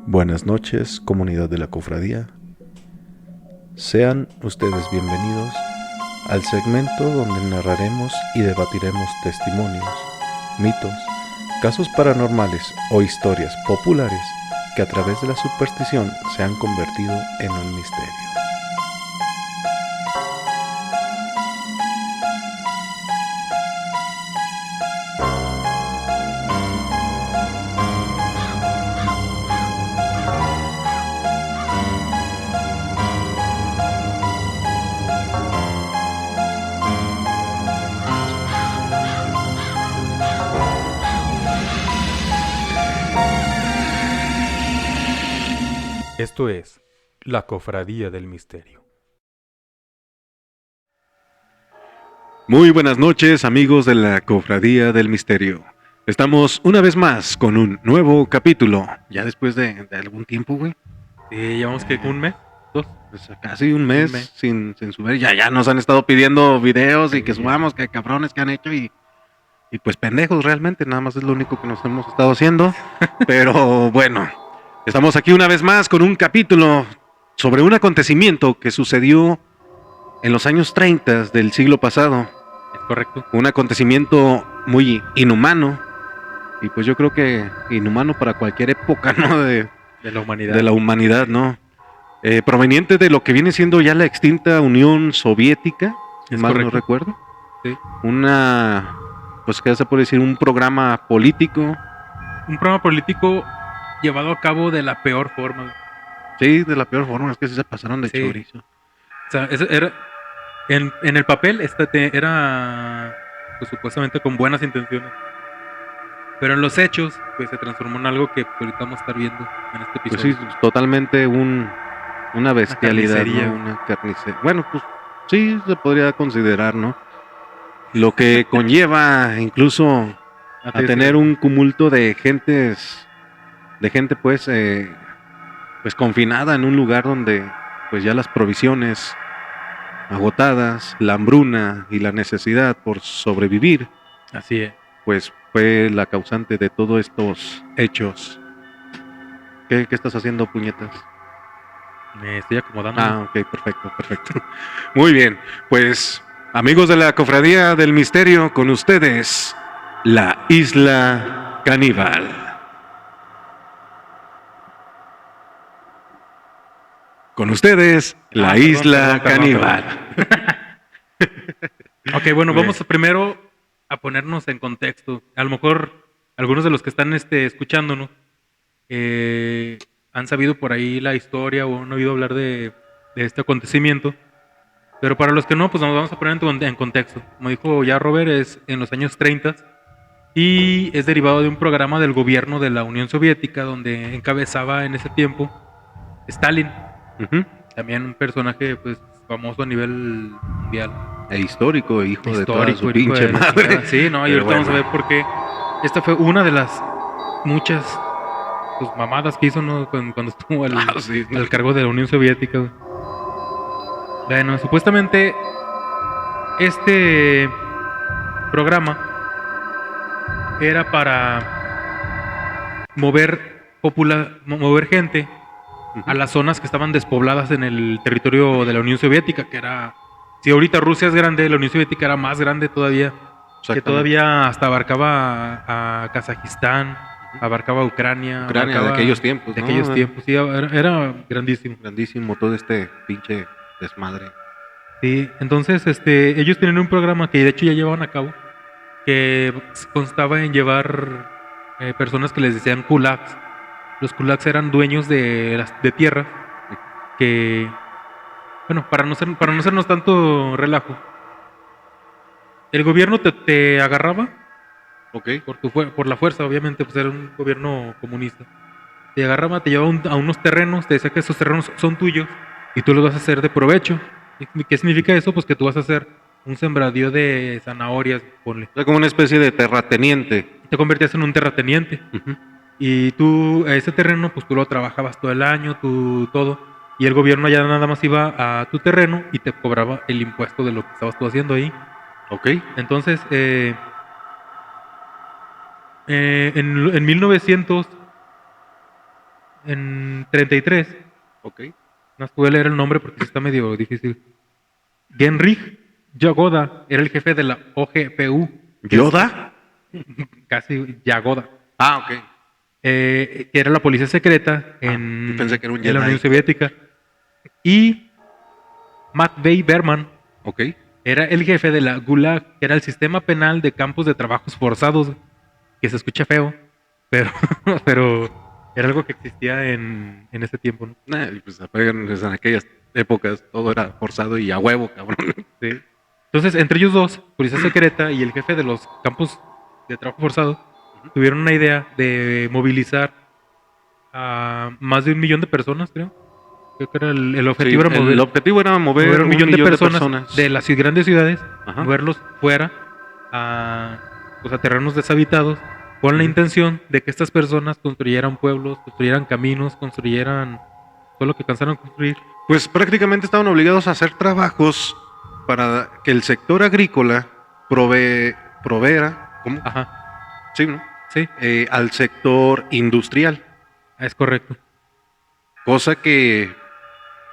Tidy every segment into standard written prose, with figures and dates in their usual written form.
Buenas noches, comunidad de la cofradía. Sean ustedes bienvenidos al segmento donde narraremos y debatiremos testimonios, mitos, casos paranormales o historias populares que a través de la superstición se han convertido en un misterio. Esto es la Cofradía del Misterio. Muy buenas noches, amigos de la Cofradía del Misterio. Estamos una vez más con un nuevo capítulo. Ya después de algún tiempo, güey. Llevamos que un mes, dos. Pues casi un mes sin subir. Ya nos han estado pidiendo videos y que subamos, que cabrones que han hecho y pues pendejos realmente. Nada más es lo único que nos hemos estado haciendo. Pero bueno, estamos aquí una vez más con un capítulo sobre un acontecimiento que sucedió en los años 30 del siglo pasado. Es correcto. Un acontecimiento muy inhumano. Y pues yo creo que inhumano para cualquier época, ¿no? De la humanidad. De la humanidad, ¿no? Proveniente de lo que viene siendo ya la extinta Unión Soviética, si mal no recuerdo. Sí. Pues qué se puede decir, un programa político. Un programa político llevado a cabo de la peor forma. Sí, de la peor forma, es que sí se pasaron de chorizo. O sea, era, en el papel era pues, supuestamente con buenas intenciones. Pero en los hechos, pues se transformó en algo que ahorita vamos a estar viendo en este episodio. Pues sí, totalmente una bestialidad, ¿no? Una carnicería. Bueno, pues sí se podría considerar, ¿no? Lo que conlleva incluso a tener un cúmulo de gente pues confinada en un lugar donde pues ya las provisiones agotadas, la hambruna y la necesidad por sobrevivir. Así es. Pues fue la causante de todos estos hechos. ¿Qué estás haciendo, puñetas? Me estoy acomodando. Ok, perfecto. Muy bien, pues amigos de la Cofradía del Misterio, con ustedes, la Isla Caníbal. Con ustedes, la Isla Caníbal. Ok, bueno, vamos primero a ponernos en contexto. A lo mejor algunos de los que están escuchándonos han sabido por ahí la historia o han oído hablar de este acontecimiento. Pero para los que no, pues nos vamos a poner en contexto. Como dijo ya Robert, es en los años 30 y es derivado de un programa del gobierno de la Unión Soviética donde encabezaba en ese tiempo Stalin. También un personaje pues famoso a nivel mundial. Histórico, hijo de toda su pinche madre. Sí, no, y ahorita vamos a ver por qué. Esta fue una de las muchas pues, mamadas que hizo, ¿no? cuando estuvo al cargo de la Unión Soviética. Güey. Bueno, supuestamente este programa era para mover gente a las zonas que estaban despobladas en el territorio de la Unión Soviética, que era, si ahorita Rusia es grande, la Unión Soviética era más grande todavía, que todavía hasta abarcaba a Kazajistán, abarcaba a Ucrania de aquellos tiempos, de aquellos tiempos, sí, era grandísimo. Grandísimo todo este pinche desmadre. Sí, entonces ellos tenían un programa que de hecho ya llevaban a cabo, que constaba en llevar personas que les decían kulaks. Los kulaks eran dueños de tierra que, bueno, para no sernos tanto relajo, el gobierno te agarraba, por la fuerza, obviamente, pues era un gobierno comunista. Te agarraba, te llevaba a unos terrenos, te decía que esos terrenos son tuyos y tú los vas a hacer de provecho. ¿Qué significa eso? Pues que tú vas a hacer un sembradío de zanahorias, ponle. O sea, como una especie de terrateniente. Te convertías en un terrateniente. Y tú, ese terreno, pues tú lo trabajabas todo el año, todo. Y el gobierno ya nada más iba a tu terreno y te cobraba el impuesto de lo que estabas tú haciendo ahí. Ok. Entonces, en 1900 en 33, Ok. no voy a leer el nombre porque sí está medio difícil. Genrich Jagoda era el jefe de la OGPU, que es ¿Yoda? casi Jagoda, Ah, ok. que era la policía secreta Yo pensé que era un en la Unión Jedi. Soviética. Y Matvey Berman Ok. era el jefe de la Gulag, que era el sistema penal de campos de trabajos forzados, que se escucha feo, pero, pero era algo que existía en ese tiempo, ¿no? Pues pues, en aquellas épocas todo era forzado y a huevo, cabrón. Sí. Entonces, entre ellos dos, policía secreta y el jefe de los campos de trabajo forzado, tuvieron una idea de movilizar a más de 1 millón de personas, creo. Creo que era el Sí, objetivo era el objetivo era mover mover 1 millón de de personas personas. de las grandes ciudades, Ajá. moverlos fuera a, pues, a terrenos deshabitados, con la Ujú. intención de que estas personas construyeran pueblos, construyeran caminos, construyeran todo lo que cansaron construir. Pues prácticamente estaban obligados a hacer trabajos para que el sector agrícola proveera, ¿cómo? Ajá, Sí, ¿no? sí, Al sector industrial. es correcto. Cosa que,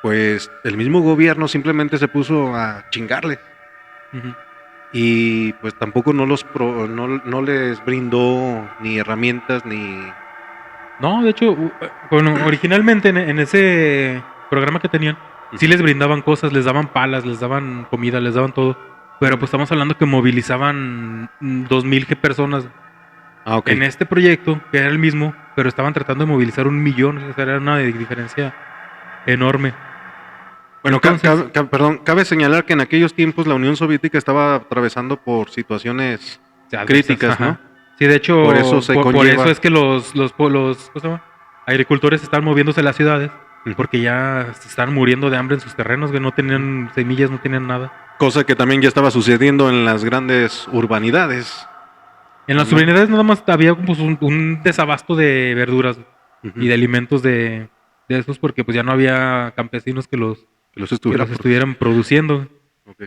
pues, el mismo gobierno simplemente se puso a chingarle. Ujú. Y pues tampoco no les brindó ni herramientas ni... No, de hecho, bueno, originalmente en ese programa que tenían, sí les brindaban cosas, les daban palas, les daban comida, les daban todo. Pero pues estamos hablando que movilizaban 2.000 personas. Ah, ok. En este proyecto, que era el mismo, pero estaban tratando de movilizar 1 millón, o sea, era una diferencia enorme. Bueno, Entonces, perdón, cabe señalar que en aquellos tiempos la Unión Soviética estaba atravesando por situaciones ya, críticas, ¿no? ajá. Sí, de hecho, Por eso se por conlleva... eso es que ¿cómo se llama? Agricultores están moviéndose a las ciudades, Ujú. porque ya se están muriendo de hambre en sus terrenos, que no tenían semillas, no tenían nada. Cosa que también ya estaba sucediendo en las grandes urbanidades. En las ¿No? urbanidades nada más había pues, un desabasto de verduras Ujú. y de alimentos de esos, porque pues ya no había campesinos Que los que estuviera los estuvieran produciendo. Ok.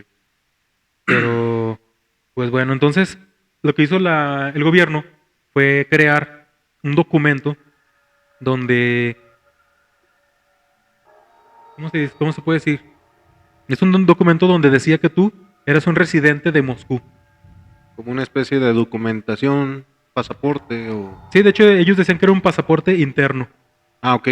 Pero, pues bueno, entonces lo que hizo el gobierno fue crear un documento donde, cómo se puede decir? Es un documento donde decía que tú eras un residente de Moscú. Como una especie de documentación, pasaporte o... Sí, de hecho ellos decían que era un pasaporte interno. Ah, ok.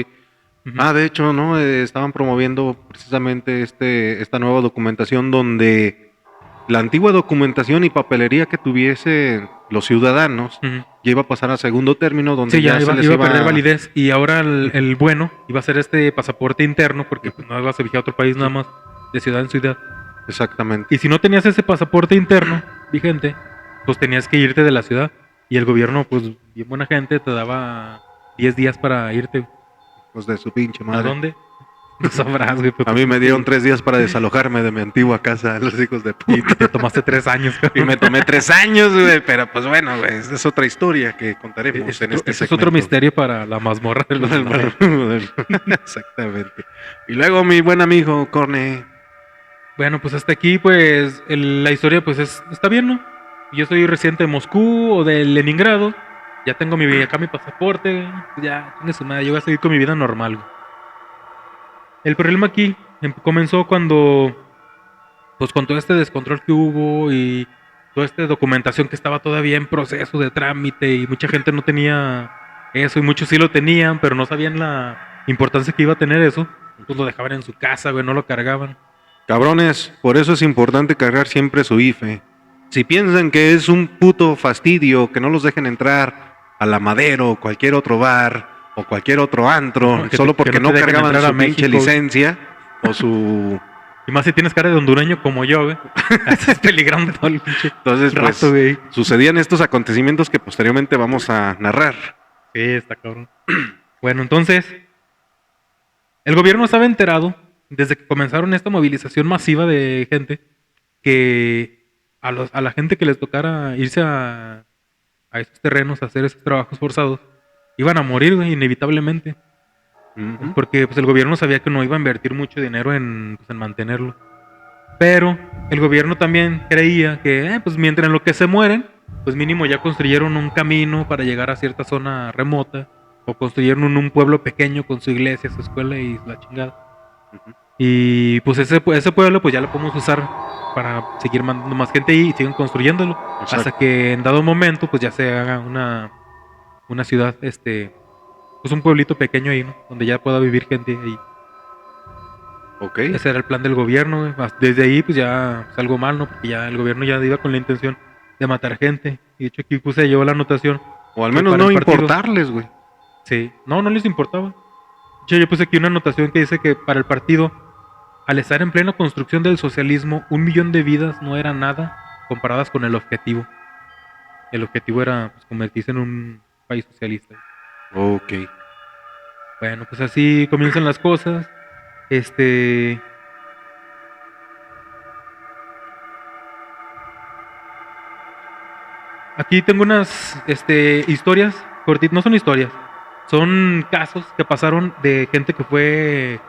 Ujú. Ah, de hecho, ¿no? Estaban promoviendo precisamente esta nueva documentación donde la antigua documentación y papelería que tuviesen los ciudadanos Ujú. ya iba a pasar a segundo término, donde Sí, ya ya se les iba a perder iba... validez y ahora el bueno iba a ser este pasaporte interno porque pues, no ibas a viajar a otro país nada más de ciudad en ciudad. Exactamente. Y si no tenías ese pasaporte interno vigente, pues tenías que irte de la ciudad. Y el gobierno, pues bien buena gente, te daba 10 días para irte. Pues de su pinche ¿A madre. dónde? No sabrás, güey. Pues, A mí me dieron 3 días para desalojarme de mi antigua casa, los hijos de y puta. te tomaste 3 años. Y me tomé 3 años, güey, pero pues bueno, güey, esa es otra historia que contaremos en este Ese es segmento. otro misterio para la mazmorra de los Exactamente. Y luego mi buen amigo Corne. Bueno, pues hasta aquí, pues la historia, pues está bien, ¿no? Yo soy residente de Moscú o de Leningrado. Ya tengo acá mi pasaporte. Ya, tiene su madre. Yo voy a seguir con mi vida normal, güey. El problema aquí comenzó cuando, pues con todo este descontrol que hubo y toda esta documentación que estaba todavía en proceso de trámite y mucha gente no tenía eso y muchos sí lo tenían, pero no sabían la importancia que iba a tener eso, pues lo dejaban en su casa, güey, no lo cargaban. Cabrones, por eso es importante cargar siempre su IFE. Si piensan que es un puto fastidio que no los dejen entrar a la Madero o cualquier otro bar o cualquier otro antro, solo porque no cargaban su pinche licencia o su... Y más si tienes cara de hondureño como yo, güey. Estás peligrando todo el pinche Entonces, rato, pues, güey. sucedían estos acontecimientos que posteriormente vamos a narrar. Sí, está cabrón. Bueno, entonces, el gobierno estaba enterado, desde que comenzaron esta movilización masiva de gente, que a la gente que les tocara irse a esos terrenos a hacer esos trabajos forzados, iban a morir, güey, inevitablemente. Ujú. Porque pues, el gobierno sabía que no iba a invertir mucho dinero pues, en mantenerlo. Pero el gobierno también creía que, pues mientras en lo que se mueren, pues mínimo ya construyeron un camino para llegar a cierta zona remota o construyeron un pueblo pequeño con su iglesia, su escuela y la chingada. Ujú. Y pues ese pueblo pues ya lo podemos usar para seguir mandando más gente ahí y siguen construyéndolo. Exacto. Hasta que en dado momento pues ya se haga una ciudad, pues un pueblito pequeño ahí, ¿no? Donde ya pueda vivir gente ahí. Ok. Ese era el plan del gobierno, güey. Desde ahí pues ya es algo mal, ¿no? Porque ya el gobierno ya iba con la intención de matar gente. Y de hecho aquí puse, llevó la anotación. O al que menos para no el partido- importarles, güey. Sí, no les importaba. De hecho, yo puse aquí una anotación que dice que para el partido, al estar en plena construcción del socialismo, 1 millón de vidas no era nada comparadas con el objetivo. El objetivo era pues, convertirse en un país socialista. Ok. Bueno, pues así comienzan las cosas. Aquí tengo unas historias cortitas, no son historias, son casos que pasaron de gente que fue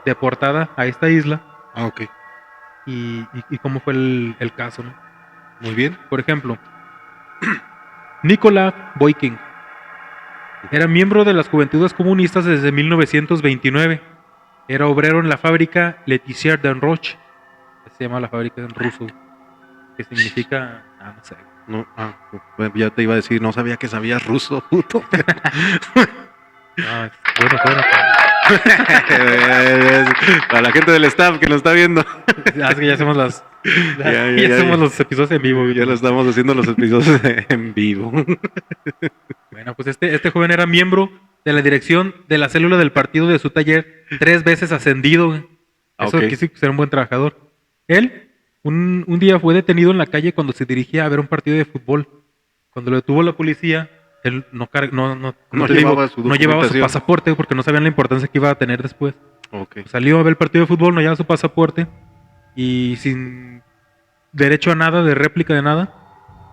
deportada a esta isla Ah, ok. y cómo fue el caso, ¿no? Muy bien. Por ejemplo, Nicolás Boykin era miembro de las Juventudes Comunistas desde 1929. Era obrero en la fábrica Letizier de Roche, que se llama la fábrica en ruso, que significa, no sé. No, pues ya te iba a decir, no sabía que sabías ruso, puto. Bueno. Para la gente del staff que nos está viendo. Es que ya hacemos Ya. hacemos los episodios en vivo. Ya lo estamos haciendo los episodios en vivo. Bueno, pues este joven era miembro de la dirección de la célula del partido de su taller, 3 veces ascendido. Güey. Eso Ok. que sí ser un buen trabajador. Él un día fue detenido en la calle cuando se dirigía a ver un partido de fútbol. Cuando lo detuvo la policía, él no llevaba su no llevaba su documentación. pasaporte porque no sabían la importancia que iba a tener después. Ok. Salió a ver el partido de fútbol, no llevaba su pasaporte y sin derecho a nada, de réplica de nada,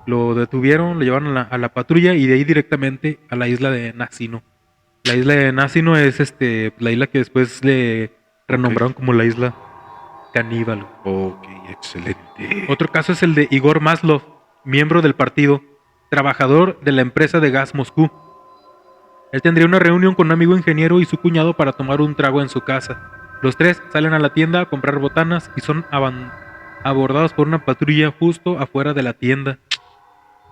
lo detuvieron, lo llevaron a la patrulla y de ahí directamente a la isla de Nacino. La isla de Nacino es la isla que después le renombraron como la isla Caníbal. Ok, excelente. Otro caso es el de Igor Maslov, miembro del partido, trabajador de la empresa de gas Moscú. Él tendría una reunión con un amigo ingeniero y su cuñado para tomar un trago en su casa. Los tres salen a la tienda a comprar botanas y son abordados por una patrulla justo afuera de la tienda.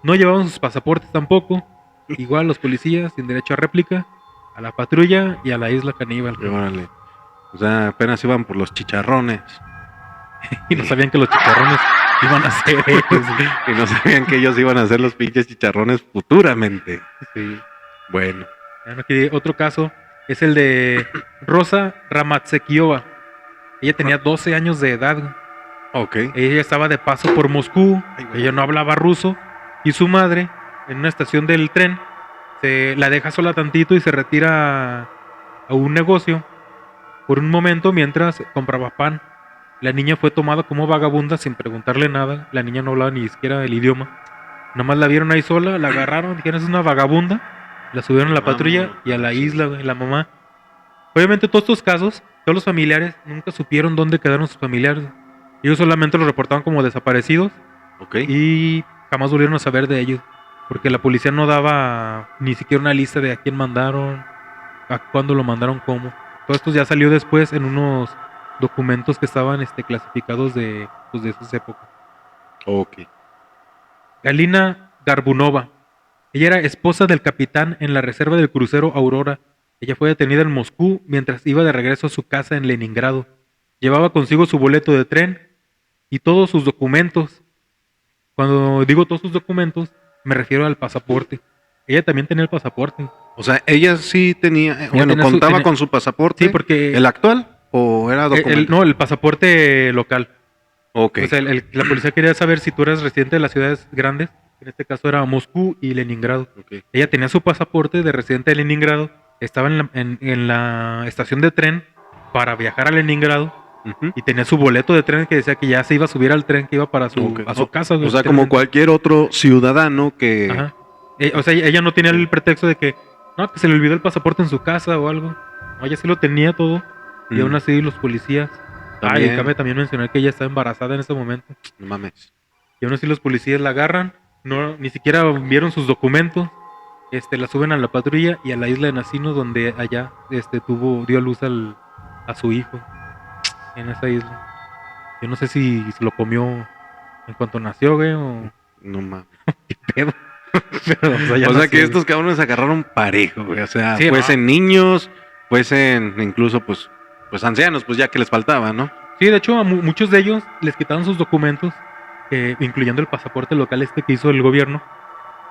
No llevaban sus pasaportes tampoco. Igual los policías, sin derecho a réplica, a la patrulla y a la isla Caníbal. Órale. O sea, apenas iban por los chicharrones. Y no sabían que los chicharrones iban a ser ellos. Y no sabían que ellos iban a hacer los pinches chicharrones futuramente. Sí. Bueno. Bueno, aquí otro caso es el de Rosa Ramatsekiova. Ella tenía 12 años de edad. Ok. Ella estaba de paso por Moscú. Ay, güey. Ella no hablaba ruso. Y su madre, en una estación del tren, la deja sola tantito y se retira a un negocio por un momento mientras compraba pan. La niña fue tomada como vagabunda sin preguntarle nada. La niña no hablaba ni siquiera el idioma. Nomás la vieron ahí sola, la agarraron, dijeron es una vagabunda. La subieron a la patrulla y a la isla, güey, la mamá. Obviamente todos estos casos, todos los familiares nunca supieron dónde quedaron sus familiares. Ellos solamente los reportaban como desaparecidos Ok. y jamás volvieron a saber de ellos. Porque la policía no daba ni siquiera una lista de a quién mandaron, a cuándo lo mandaron, cómo. Todo esto ya salió después en unos documentos que estaban clasificados de esas épocas. Ok. Galina Garbunova. Ella era esposa del capitán en la reserva del crucero Aurora. Ella fue detenida en Moscú mientras iba de regreso a su casa en Leningrado. Llevaba consigo su boleto de tren y todos sus documentos. Cuando digo todos sus documentos, me refiero al pasaporte. Ella también tenía el pasaporte. O sea, ella sí tenía, tenía contaba tenía- con su pasaporte. Sí, porque ¿El actual o era documento? no, el pasaporte local. Ok. O sea, la policía quería saber si tú eras residente de las ciudades grandes. En este caso era Moscú y Leningrado. Ok. Ella tenía su pasaporte de residente de Leningrado. Estaba en la estación de tren para viajar a Leningrado. Ujú. Y tenía su boleto de tren que decía que ya se iba a subir al tren que iba para a su casa. O sea, como cualquier otro ciudadano que... Ajá. O sea, ella no tenía el pretexto de que que se le olvidó el pasaporte en su casa o algo. No, ella sí lo tenía todo. Y aún así los policías... También. cabe también mencionar que ella estaba embarazada en ese momento. No mames. Y aún así los policías la agarran. Ni siquiera vieron sus documentos. la suben a la patrulla y a la isla de Nacino, donde allá dio a luz a su hijo en esa isla. Yo no sé si se lo comió en cuanto nació, güey, o No mames. qué pedo. Pero, ya O sea nació, que güey. estos cabrones agarraron parejo, güey. O sea, Sí, fuesen niños, fuesen incluso, pues ancianos, pues ya que les faltaba, ¿no? Sí, de hecho, a muchos de ellos les quitaron sus documentos, incluyendo el pasaporte local que hizo el gobierno,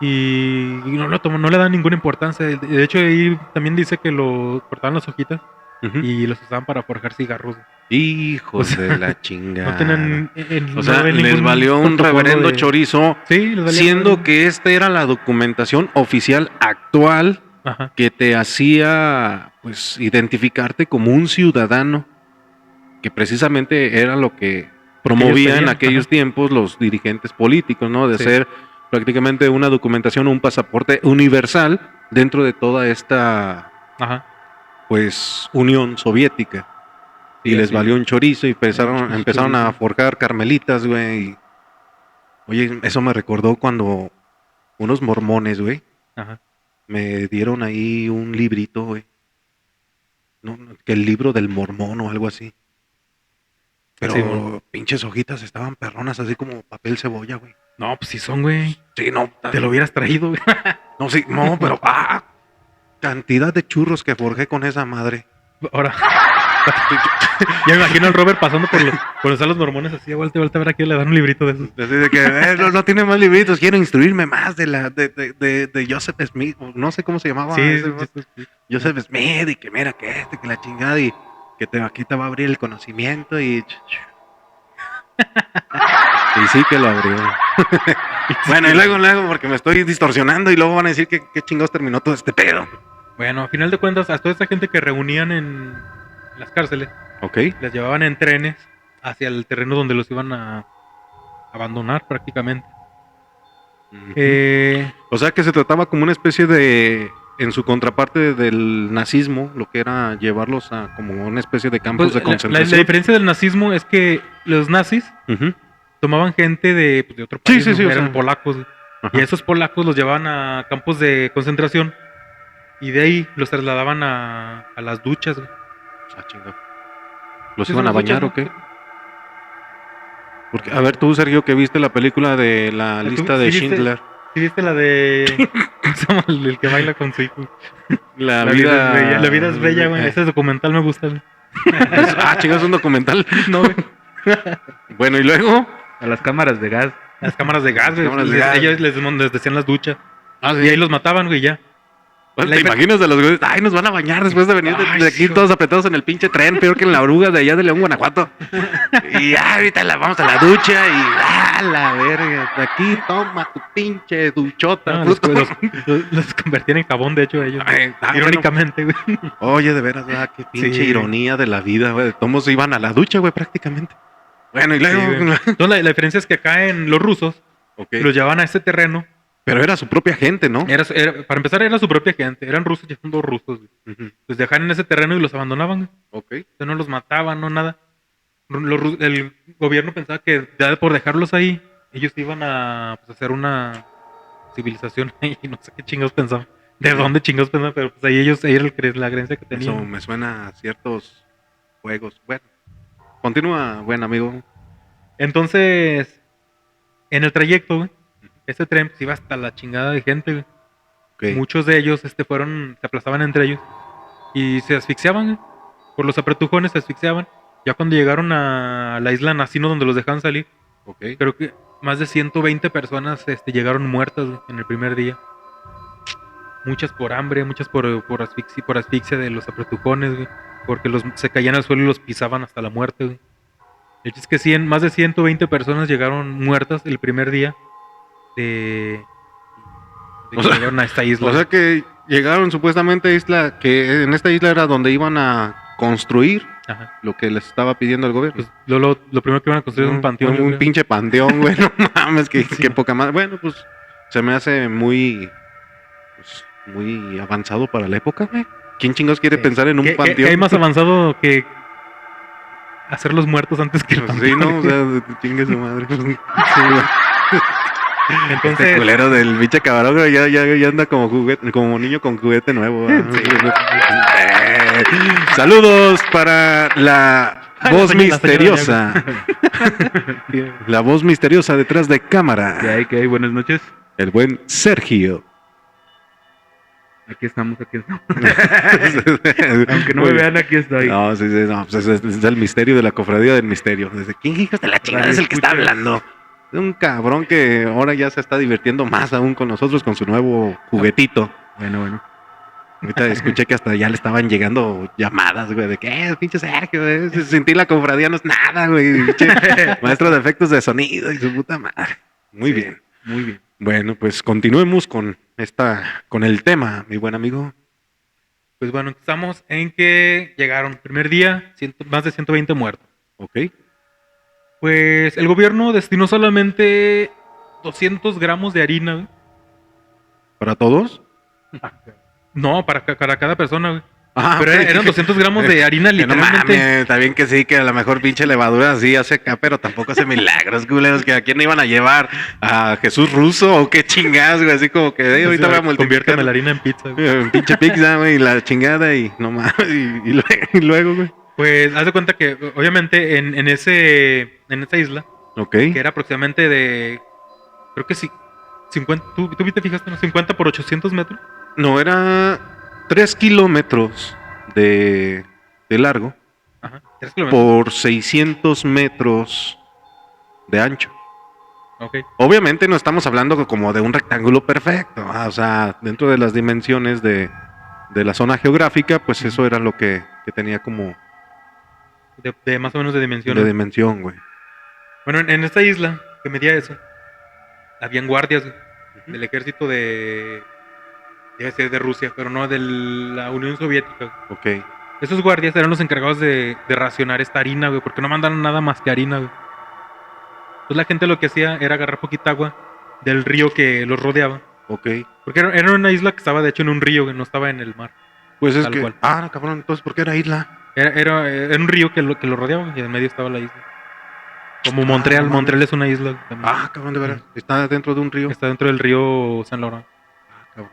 y no le dan ninguna importancia. De hecho, ahí también dice que lo cortaban las hojitas Ujú. y los usaban para forjar cigarros. Hijos O sea, de la chingada. No tienen... O sea, les valió un reverendo chorizo, Sí, les valía siendo madre. que esta era la documentación oficial actual Ajá. que te hacía, pues, identificarte como un ciudadano, que precisamente era lo que promovían en pedían, aquellos ajá. tiempos los dirigentes políticos, ¿no? De Sí. ser prácticamente una documentación o un pasaporte universal dentro de toda esta, Ajá. pues, Unión Soviética. Y Sí, les así. valió un chorizo y empezaron Chorizo. a forjar carmelitas, güey. Y, oye, eso me recordó cuando unos mormones, güey, Ajá. me dieron ahí un librito, güey. No, que el libro del mormón o algo así. Pero Sí, bueno. pinches hojitas estaban perronas, así como papel cebolla, güey. No, pues sí son, güey. Sí, no. Te lo hubieras traído, güey. No, sí, no, pero cantidad de churros que forjé con esa madre. Ahora. Ya me imagino al Robert pasando por donde están los mormones así, de vuelta a ver aquí, le dan un librito de esos. Así de que no tiene más libritos, quiero instruirme más de Joseph Smith, o no sé cómo se llamaba. Sí, ese, sí. Joseph Smith, y que mira que que la chingada, y que aquí te va a abrir el conocimiento, y y sí que lo abrió. Bueno, y luego, porque me estoy distorsionando, y luego van a decir que qué chingados terminó todo este pedo. Bueno, a final de cuentas, a toda esta gente que reunían en las cárceles, Ok. les llevaban en trenes hacia el terreno donde los iban a abandonar prácticamente. Ujú. O sea que se trataba como una especie de, en su contraparte del nazismo, lo que era llevarlos a como una especie de campos Pues, de la concentración. diferencia del nazismo es que los nazis Ujú. tomaban gente de otro Sí, país, sí, ¿no? sí, o Eran sea. polacos, Ajá. y a esos polacos los llevaban a campos de concentración y de ahí los trasladaban a las duchas, güey. Ah, chingado. ¿Los Sí, iban son a las duchas, bañar ¿no? o qué? Porque, a ver, tú, Sergio, que viste la película de la ¿Tú lista sí de viste- Schindler. ¿Sí viste la de... ¿Cómo se llama? El que baila con su hijo. La La vida es bella. La vida es bella, güey. Ese documental me gusta, güey. Chingado, es un documental. No, güey. Bueno, y luego. A las cámaras de gas. Las cámaras de gas, güey. Cámaras de gas. Ellos les decían las duchas. Ah, Y ahí los mataban, güey, ya. Pues, la ¿te hiper- imaginas de los güeyes? Ay, nos van a bañar después de venir Ay, de aquí sí. todos apretados en el pinche tren, peor que en la oruga de allá de León, Guanajuato. Y ahorita vamos a la ducha y la verga, de aquí toma tu pinche duchota. No, bruto. los convertían en jabón, de hecho, a ellos. Ay, Irónicamente, güey. Oye, de veras, qué pinche Sí. ironía de la vida, güey. Todos iban a la ducha, güey, prácticamente. Bueno, y luego. Sí, güey. Entonces, la diferencia es que acá en los rusos Ok. los llevaban a ese terreno. Pero era su propia gente, ¿no? Para empezar, era su propia gente. Eran rusos y son rusos, güey. Ujú. Los dejaban en ese terreno y los abandonaban, güey. Ok. O sea, no los mataban, no nada. El gobierno pensaba que ya por dejarlos ahí, ellos iban a pues, hacer una civilización ahí, no sé qué chingados pensaban. ¿De dónde chingados pensaban? Pero pues ahí ahí era la creencia que Eso tenían. me suena a ciertos juegos. Bueno, continúa, buen amigo. Entonces, en el trayecto, güey, ese tren pues, iba hasta la chingada de gente, güey. Ok. Muchos de ellos se aplastaban entre ellos y se asfixiaban, güey. Por los apretujones se asfixiaban. Ya cuando llegaron a la isla Nacino donde los dejaban salir, Ok. creo que más de 120 personas llegaron muertas, güey, en el primer día. Muchas por hambre, muchas por asfixia de los apretujones, güey, porque se caían al suelo y los pisaban hasta la muerte, güey. El hecho es que más de 120 personas llegaron muertas el primer día de que O sea, llegaron a esta isla. O sea que llegaron supuestamente a isla, que en esta isla era donde iban a construir Ajá. lo que les estaba pidiendo el gobierno. Pues lo primero que iban a construir es un panteón. yo Un creo. pinche panteón, güey, no mames, Sí. que poca madre. Bueno, pues se me hace muy avanzado para la época, güey. ¿Quién chingados quiere pensar en un ¿Qué panteón? hay más avanzado que hacer los muertos antes que el Pues panteón? sí, no, o sea, chingue su madre. Sí, güey. Entonces, Este culero del pinche cabrón, güey, ya anda como juguete, como niño con juguete nuevo. Saludos para la voz misteriosa. La voz misteriosa detrás de cámara. ¿Qué hay? Buenas noches. El buen Sergio. Aquí estamos. Aunque no me vean, aquí estoy. No, sí, no, pues es el misterio de la cofradía del misterio. Desde quién hijos de la chingada es el que está hablando. Es un cabrón que ahora ya se está divirtiendo más aún con nosotros con su nuevo juguetito. Bueno. Ahorita escuché que hasta ya le estaban llegando llamadas, güey, de que, pinche Sergio, güey, sentir la cofradía no es nada, güey, pinche maestro de efectos de sonido y su puta madre. Muy bien. Bueno, pues continuemos con el tema, mi buen amigo. pues bueno, estamos en que llegaron, primer día, más de 120 muertos. Ok. Pues el gobierno destinó solamente 200 gramos de harina, güey. ¿Para todos? No, para cada persona, güey. Ah, Pero ok. eran 200 gramos de harina Que no literalmente. mames, está bien que sí, que a lo mejor pinche levadura sí hace acá, pero tampoco hace milagros, culeros, que a quién iban a llevar, a Jesús Ruso o qué chingadas, güey, así como que ahorita voy a multiplicar. Conviérteme la harina en pizza, güey. Pinche pizza, güey, y la chingada y no mames, y luego, güey. Pues haz de cuenta que obviamente en esa isla, Ok. que era aproximadamente de, creo que sí, 50, ¿tú te fijaste, no? 50 por 800 metros. No, era 3 kilómetros de largo Ajá, 3 kilómetros. por 600 metros de ancho. Ok. Obviamente no estamos hablando como de un rectángulo perfecto, o sea, dentro de las dimensiones de la zona geográfica, pues eso era lo que tenía como De más o menos de dimensión. de dimensión, güey. Bueno, en esta isla que medía eso, habían guardias, güey, del ejército debe ser de Rusia, pero no de la Unión Soviética. Ok. Esos guardias eran los encargados de racionar esta harina, güey, porque no mandaron nada más que harina, güey. Entonces la gente lo que hacía era agarrar poquita agua del río que los rodeaba. Ok. Porque era una isla que estaba de hecho en un río, que no estaba en el mar. Pues es Tal que... cual. Ah, cabrón, entonces, ¿por qué era isla? Era un río que lo rodeaba y en medio estaba la isla. Como Montreal. no mames. Montreal es una isla también. Ah, cabrón, de veras. Está dentro de un río. Está dentro del río San Laurent. Ah, cabrón.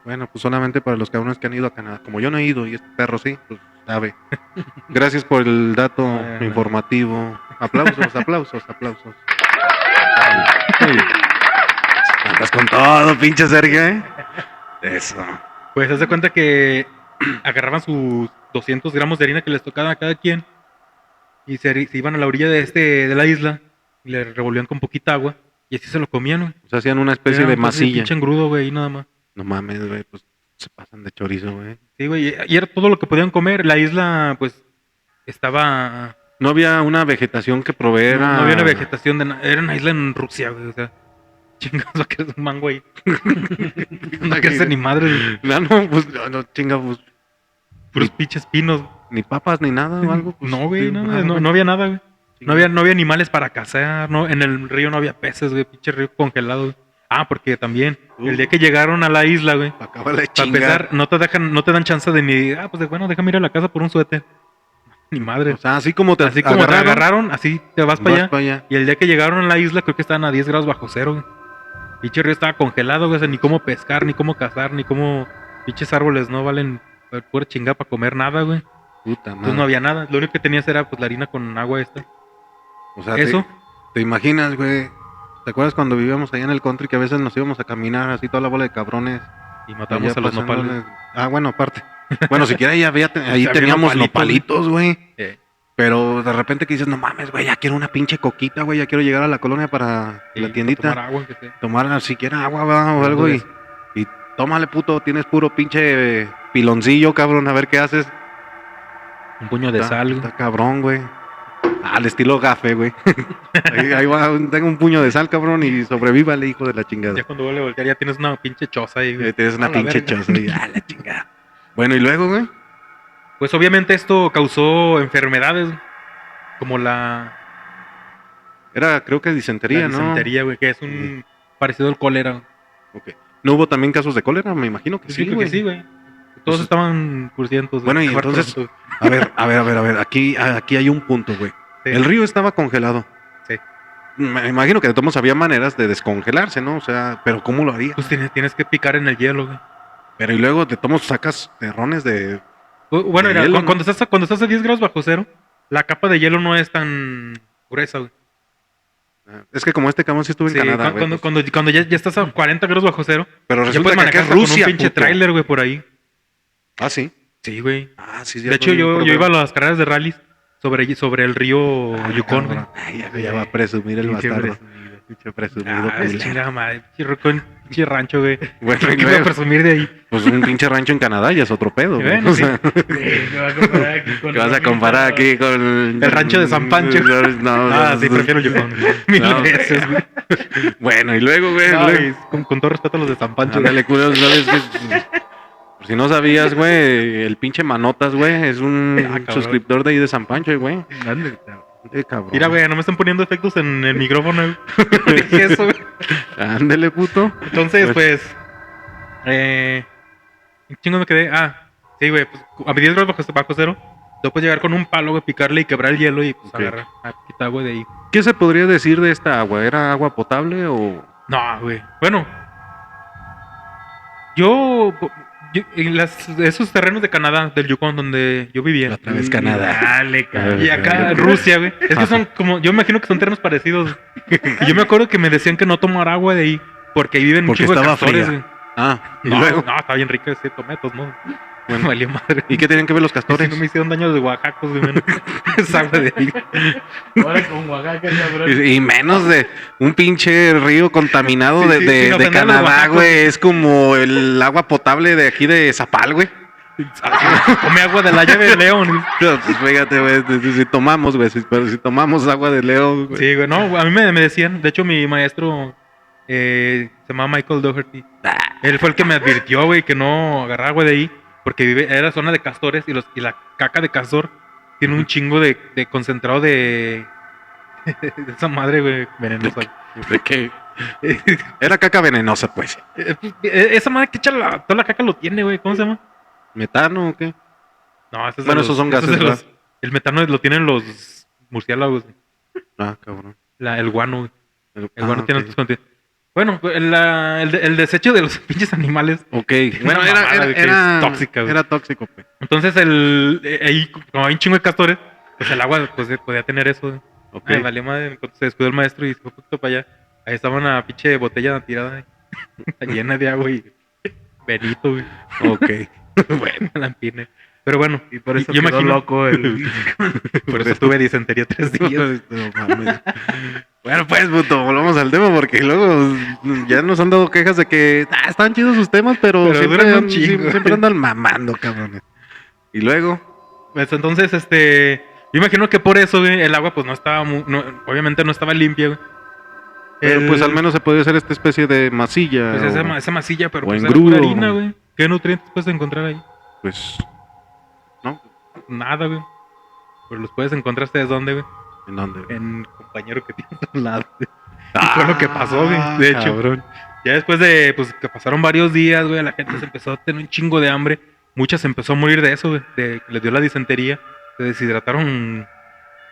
Bueno, pues solamente para los cabrones que han ido a Canadá. Como yo no he ido y este perro sí, pues sabe. Gracias por el dato Bueno. informativo. Aplausos. Muy bien. Andas con todo, pinche Sergio, ¿eh? Eso. Pues haz de cuenta que agarraban sus 200 gramos de harina que les tocaba a cada quien y se iban a la orilla de la isla y le revolvían con poquita agua y así se lo comían, güey. O sea, hacían una especie de masilla. Pinche engrudo, güey, y nada más. No mames, güey, pues se pasan de chorizo, güey. Sí, güey, y era todo lo que podían comer. La isla, pues, estaba... No había una vegetación que proveera. No había una vegetación de nada. Era una isla en Rusia, güey, o sea... Chingados, lo que es un mango ahí. No crece ni madre, güey. No, pues, no, chinga, pues. Puros pinches pinos. Ni papas ni nada o algo. Pues, No, güey, sí, no había nada, güey. No había animales para cazar, no, en el río no había peces, güey, pinche río congelado, güey. Ah, porque también, el día que llegaron a la isla, güey, Acaba de para empezar, no te dan chance de ni, pues bueno, déjame ir a la casa por un suéter. Ni madre. O sea, así como te Así como te agarraron, así te vas para allá. para allá. Y el día que llegaron a la isla, creo que estaban a 10 grados bajo cero, güey. Pinche río estaba congelado, güey, o sea, ni cómo pescar, ni cómo cazar, ni cómo... Pinches árboles no valen pura chingada para comer nada, güey. Puta madre. Entonces no había nada. Lo único que tenías era, pues, la harina con agua esta. O sea, Eso. ¿Te imaginas, güey? ¿Te acuerdas cuando vivíamos allá en el country que a veces nos íbamos a caminar así toda la bola de cabrones? Y matamos allá a los pasándoles- nopales. Ah, bueno, aparte. Bueno, siquiera ahí, ahí Había teníamos nopalitos, nopalitos, güey. Pero de repente que dices, no mames, güey, ya quiero una pinche coquita, güey, ya quiero llegar a la colonia para Sí, la tiendita. tomar agua, aunque sea. Tomar siquiera agua, va, o algo Pues, y tómale, puto, tienes puro pinche piloncillo, cabrón, a ver qué haces. Un puño de Está- sal. Está cabrón, güey. Al estilo gafe, güey. ahí va, tengo un puño de sal, cabrón, y sobrevívale, hijo de la chingada. Ya cuando vuelve a voltear ya tienes una pinche choza ahí, güey. Tienes una A la pinche verga. choza y la chingada. Bueno, y luego, güey. Pues obviamente esto causó enfermedades como la Era, creo que disentería, ¿no? disentería, güey, que es un parecido al cólera. Ok. ¿No hubo también casos de cólera? Me imagino que Yo sí, creo güey. que sí, güey. Todos Pues- estaban cursientos. Bueno, y entonces- A ver. Aquí hay un punto, güey. Sí. El río estaba congelado. Sí. Me imagino que de todos modos había maneras de descongelarse, ¿no? O sea, pero ¿cómo lo haría? Pues tienes que picar en el hielo, güey. Pero y luego de todos modos sacas terrones de... Bueno, De mira, hielo, ¿no? cuando estás a 10 grados bajo cero, la capa de hielo no es tan gruesa, güey. Es que como este cabrón sí estuvo en Sí, Canadá, güey, pues, cuando ya estás a 40 grados bajo cero, pero ya resulta puedes que acá manejar es hasta con Rusia, un pinche puto. tráiler, güey, por ahí. Ah, sí. Sí, güey. Ah, sí, De hecho, yo iba a las carreras de rallies sobre el río Yukon, güey. Ay, ya va a presumir el Pinche bastardo. presumido. Pinche presumido, Ah, es culero. chingada madre. Pinche rancho, güey. Bueno, y ¿Qué voy a luego, presumir de ahí? pues un pinche rancho en Canadá ya es otro pedo, güey. Bueno, O sí. sea, ¿Qué vas a comparar aquí con ¿qué vas a comparar aquí con El rancho de San Pancho. No, Ah, sí, prefiero Yukon. Mil No. veces, güey. Bueno, y luego, güey. No, luego- y con todo respeto a los de San Pancho. Ándale, culo, ¿sabes qué? Por si no sabías, güey, el pinche Manotas, güey, es un Ah, cabrón. suscriptor de ahí de San Pancho, güey. Ándale, Cabrón. Mira, güey, no me están poniendo efectos en el micrófono, güey. Dije eso, güey. Ándale, puto. Entonces, pues. ¿En chingo me quedé? Ah, sí, güey, pues a 10 grados bajo cero. Tú puedes llegar con un palo, güey, picarle y quebrar el hielo y pues Ok. agarrar, quitar agua de ahí. ¿Qué se podría decir de esta agua? ¿Era agua potable o...? No, güey. Bueno, yo, esos terrenos de Canadá, del Yukon, donde yo vivía. Otra vez Canadá. Dale, cabrón. Y acá Rusia, güey. Es que son como, yo me imagino que son terrenos parecidos. Y yo me acuerdo que me decían que no tomara agua de ahí, porque ahí viven un Porque chingo de estaba castores, fría. güey. Ah, y No, luego. no, está bien rico ese tometos, ¿no? Bueno. Valió madre. ¿Y qué tienen que ver los Si castores? no me hicieron daño de Oaxacos, güey. menos. Esa agua de ahí. Ahora con Oaxaca, cabrón. Y menos de un pinche río contaminado Sí, de, sí, de- sin de ofender a los Canadá, oaxacos. güey. Es como el agua potable de aquí de Zapal, güey. Come agua de la llave de León. Güey. Pero, pues fíjate, güey, si tomamos, güey, pero si tomamos agua de león, güey. Sí, güey, no, a mí me decían, de hecho mi maestro se llamaba Michael Doherty. Él fue el que me advirtió, güey, que no agarrara agua de ahí, porque era zona de castores y la caca de castor tiene un chingo de concentrado de esa madre, güey, venenosa. ¿De qué? Era caca venenosa, pues. Esa madre que echa toda la caca lo tiene, güey, ¿cómo se llama? ¿Metano o qué? No, eso es Bueno, esos son gases, ¿verdad? el metano lo tienen los murciélagos, güey. Ah, cabrón. El guano, güey. El guano Ah, tiene ok. otros contenidos. Bueno, el desecho de los pinches animales. Ok, Es bueno, una mamada, güey, que es tóxica, güey. Era tóxico, pues. Entonces, ahí, como hay un chingo de castores, pues el agua pues, podía tener eso. Güey. Ok. Ay, valió madre, cuando se descuidó el maestro y se fue un poquito para allá. Ahí estaba una pinche botella tirada, llena de agua y Benito, güey. Ok. Bueno, la empine. Pero bueno, Y por eso yo quedó imagino- loco el... por eso tuve disentería 3 días. No mames. Bueno, pues, puto, volvamos al tema porque luego ya nos han dado quejas de que están chidos sus temas, pero, Pero siempre, duran un an- chingo. siempre andan mamando, cabrones. Y luego, Pues entonces, yo imagino que por eso, güey, el agua pues no estaba, obviamente no estaba limpia, güey. pero El- pues al menos se puede hacer esta especie de masilla. Pues o- esa masilla, pero o pues era engrudo. pura harina, güey. ¿Qué nutrientes puedes encontrar ahí? Pues, ¿no? Nada, güey. Pero los puedes encontrar ustedes dónde, güey. ¿En dónde? En compañero que tienes a un lado. Y fue lo que pasó, güey. De hecho, Cabrón. ya después de pues que pasaron varios días, güey, la gente se empezó a tener un chingo de hambre. Muchas se empezó a morir de eso, güey. De que les dio la disentería. Se deshidrataron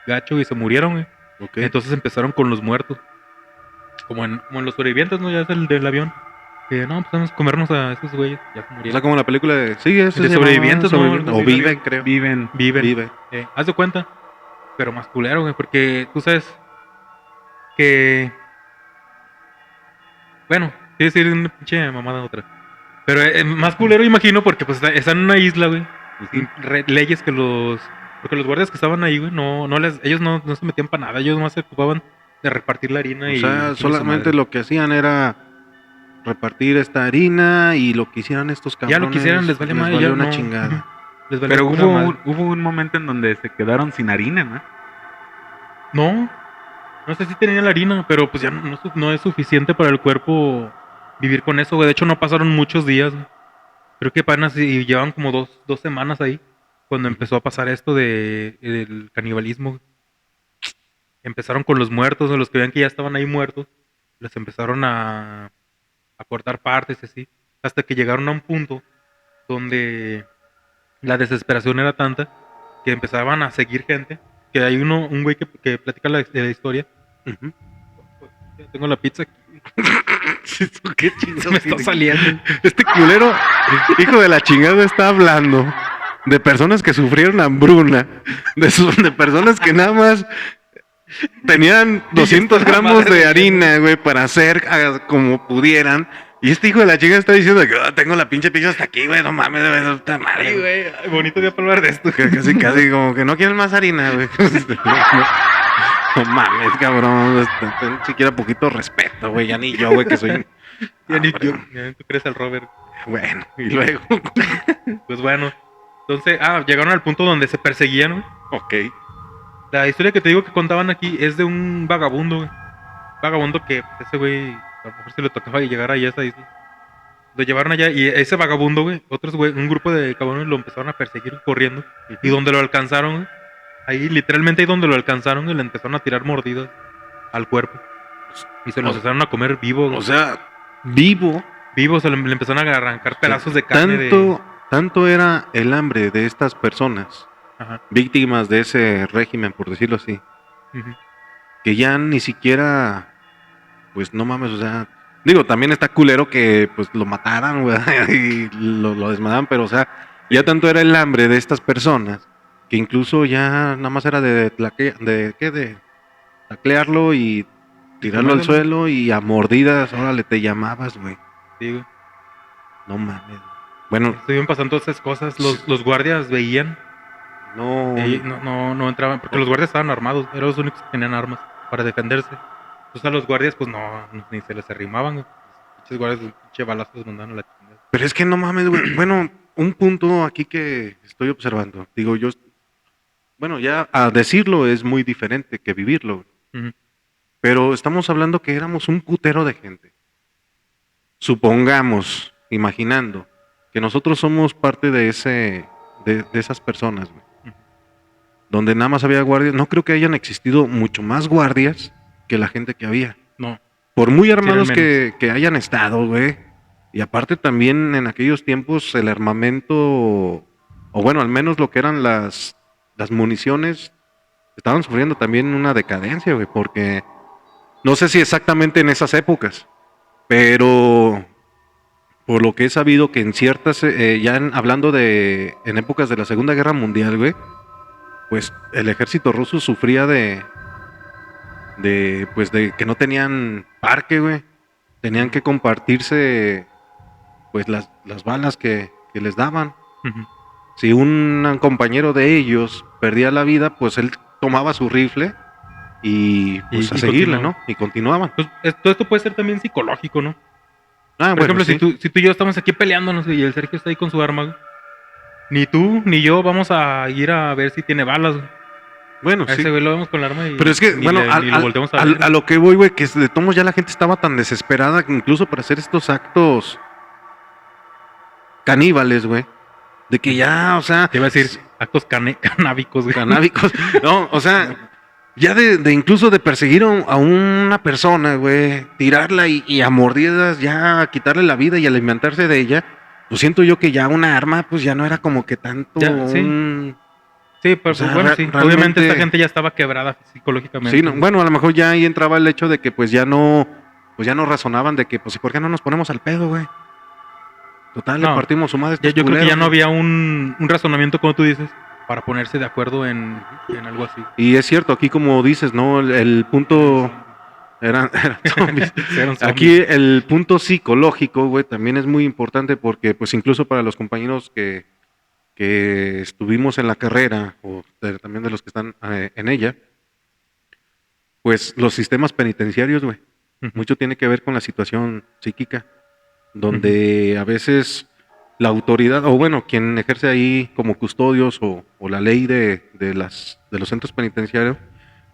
gacho y se murieron, güey. Ok. Entonces empezaron con los muertos. Como en los sobrevivientes, ¿no? Ya es el del avión. Que no, pues vamos a comernos a esos güeyes. Ya se O sea, murieron. como la película de... Sí, eso De se llama sobrevivientes, ¿no? Algo O así. Viven, creo. Viven. Viven. Vive. Haz de cuenta. Pero más culero, güey. Porque tú sabes que... Bueno, quiero decir una pinche mamada otra. Pero más culero, imagino, porque pues está en una isla, güey. Sin leyes que los... Porque los guardias que estaban ahí, güey, ellos no se metían para nada. Ellos más se ocupaban de repartir la harina O y... sea, chingue su solamente madre. lo que hacían era repartir esta harina y lo que hicieran estos cabrones. Ya lo que hicieran les vale madre, valió ya una no. chingada. Les valía Pero pura madre. hubo un momento en donde se quedaron sin harina, ¿no? No sé si tenían la harina, pero pues ya no es suficiente para el cuerpo vivir con eso, güey. De hecho, no pasaron muchos días, güey. Creo que apenas y llevaban como dos semanas ahí cuando empezó a pasar esto del canibalismo, güey. Empezaron con los muertos, los que veían que ya estaban ahí muertos, les empezaron a cortar partes y así, hasta que llegaron a un punto donde la desesperación era tanta que empezaban a seguir gente, que hay un güey que platica la historia, Ujú. Ya tengo la pizza aquí. ¿Qué chingado Me está saliendo. Este culero, hijo de la chingada, está hablando de personas que sufrieron hambruna, de personas que nada más tenían 200 gramos de harina, güey, para hacer como pudieran. Y este hijo de la chingada está diciendo que tengo la pinche pizza hasta aquí, güey, no mames, güey, no está madre, Ay, güey. güey. Ay, bonito día para hablar de esto. Casi como que no quieren más harina, güey. No mames, cabrón, ten siquiera poquito respeto, güey, ya ni yo, güey, que soy... Ya ni yo. Ya tú crees al Robert. Bueno, y luego... Pues bueno. Entonces, llegaron al punto donde se perseguían, güey. Ok. La historia que te digo que contaban aquí es de un vagabundo, güey. Vagabundo que ese güey, a lo mejor se le tocaba llegar allá a esa isla. Lo llevaron allá y ese vagabundo, güey, otros güey, un grupo de cabrones lo empezaron a perseguir corriendo. Y donde lo alcanzaron, güey, ahí literalmente ahí donde lo alcanzaron, güey, le empezaron a tirar mordidas al cuerpo. Y se lo empezaron a comer vivo, güey. O sea, vivo. Vivo, le empezaron a arrancar pedazos de carne Tanto era el hambre de estas personas, Ajá. víctimas de ese régimen, por decirlo así, Ujú. que ya ni siquiera, pues no mames, o sea, digo, también está culero que pues lo mataran, güey, y lo desmadaran, pero o sea, ya tanto era el hambre de estas personas, que incluso ya nada más era de taclearlo y tirarlo al suelo y a mordidas, órale, te llamabas, güey. Sí, güey. No mames. Bueno, Estuvieron pasando todas esas cosas, los guardias veían. no... No entraban, porque los guardias estaban armados, eran los únicos que tenían armas para defenderse. Entonces a los guardias, pues ni se les arrimaban, güey. Los pinches guardias, un pinche balazo los mandaban a la chingada. Pero es que no mames, güey. Bueno, un punto aquí que estoy observando. Digo, yo... Bueno, ya a decirlo es muy diferente que vivirlo. Ujú. Pero estamos hablando que éramos un putero de gente. Supongamos, imaginando, que nosotros somos parte de de esas personas, güey. Ujú. Donde nada más había guardias. No creo que hayan existido mucho más guardias que la gente que había. No, Por muy armados eran menos. que hayan estado, güey. Y aparte también en aquellos tiempos el armamento, o bueno, al menos lo que eran las municiones, estaban sufriendo también una decadencia, güey, porque no sé si exactamente en esas épocas, pero por lo que he sabido que en ciertas, hablando en épocas de la Segunda Guerra Mundial, güey, pues el ejército ruso sufría pues de que no tenían parque, güey. Tenían que compartirse pues las balas que les daban. Ujú. Si un compañero de ellos perdía la vida, pues él tomaba su rifle y pues Y a seguirle, continuaba. ¿no? Y continuaban. Pues, todo esto puede ser también psicológico, ¿no? Ah, Por bueno, ejemplo, sí. si tú y yo estamos aquí peleándonos y el Sergio está ahí con su arma, güey, ni tú ni yo vamos a ir a ver si tiene balas, güey. Bueno, A sí. ese güey lo vemos con el arma y Pero es que, ni bueno, ni lo volteamos a ver. a lo que voy, güey, que de todos modos ya la gente estaba tan desesperada que incluso para hacer estos actos caníbales, güey, de que ya, o sea, Te iba a decir actos canábicos, güey. canábicos, no, o sea, ya de incluso de perseguir a una persona, güey, tirarla y a mordidas ya quitarle la vida y alimentarse de ella, pues siento yo que ya una arma, pues ya no era como que tanto Ya, sí. Sí, pero O sea, pues, bueno, sí. realmente- Obviamente esta gente ya estaba quebrada psicológicamente. Sí, no, bueno, a lo mejor ya ahí entraba el hecho de que pues ya no razonaban de que pues ¿y por qué no nos ponemos al pedo, güey? Total, le No, partimos su madre a estos yo creo que ya culeros, no güey. había un razonamiento, como tú dices, para ponerse de acuerdo en algo así. Y es cierto, aquí como dices, ¿no? El punto eran zombies. Eran zombies. Aquí el punto psicológico, güey, también es muy importante porque pues incluso para los compañeros que estuvimos en la carrera o también de los que están en ella, pues los sistemas penitenciarios, güey, Ujú. mucho tiene que ver con la situación psíquica, donde a veces la autoridad, o bueno, quien ejerce ahí como custodios o la ley de los centros penitenciarios,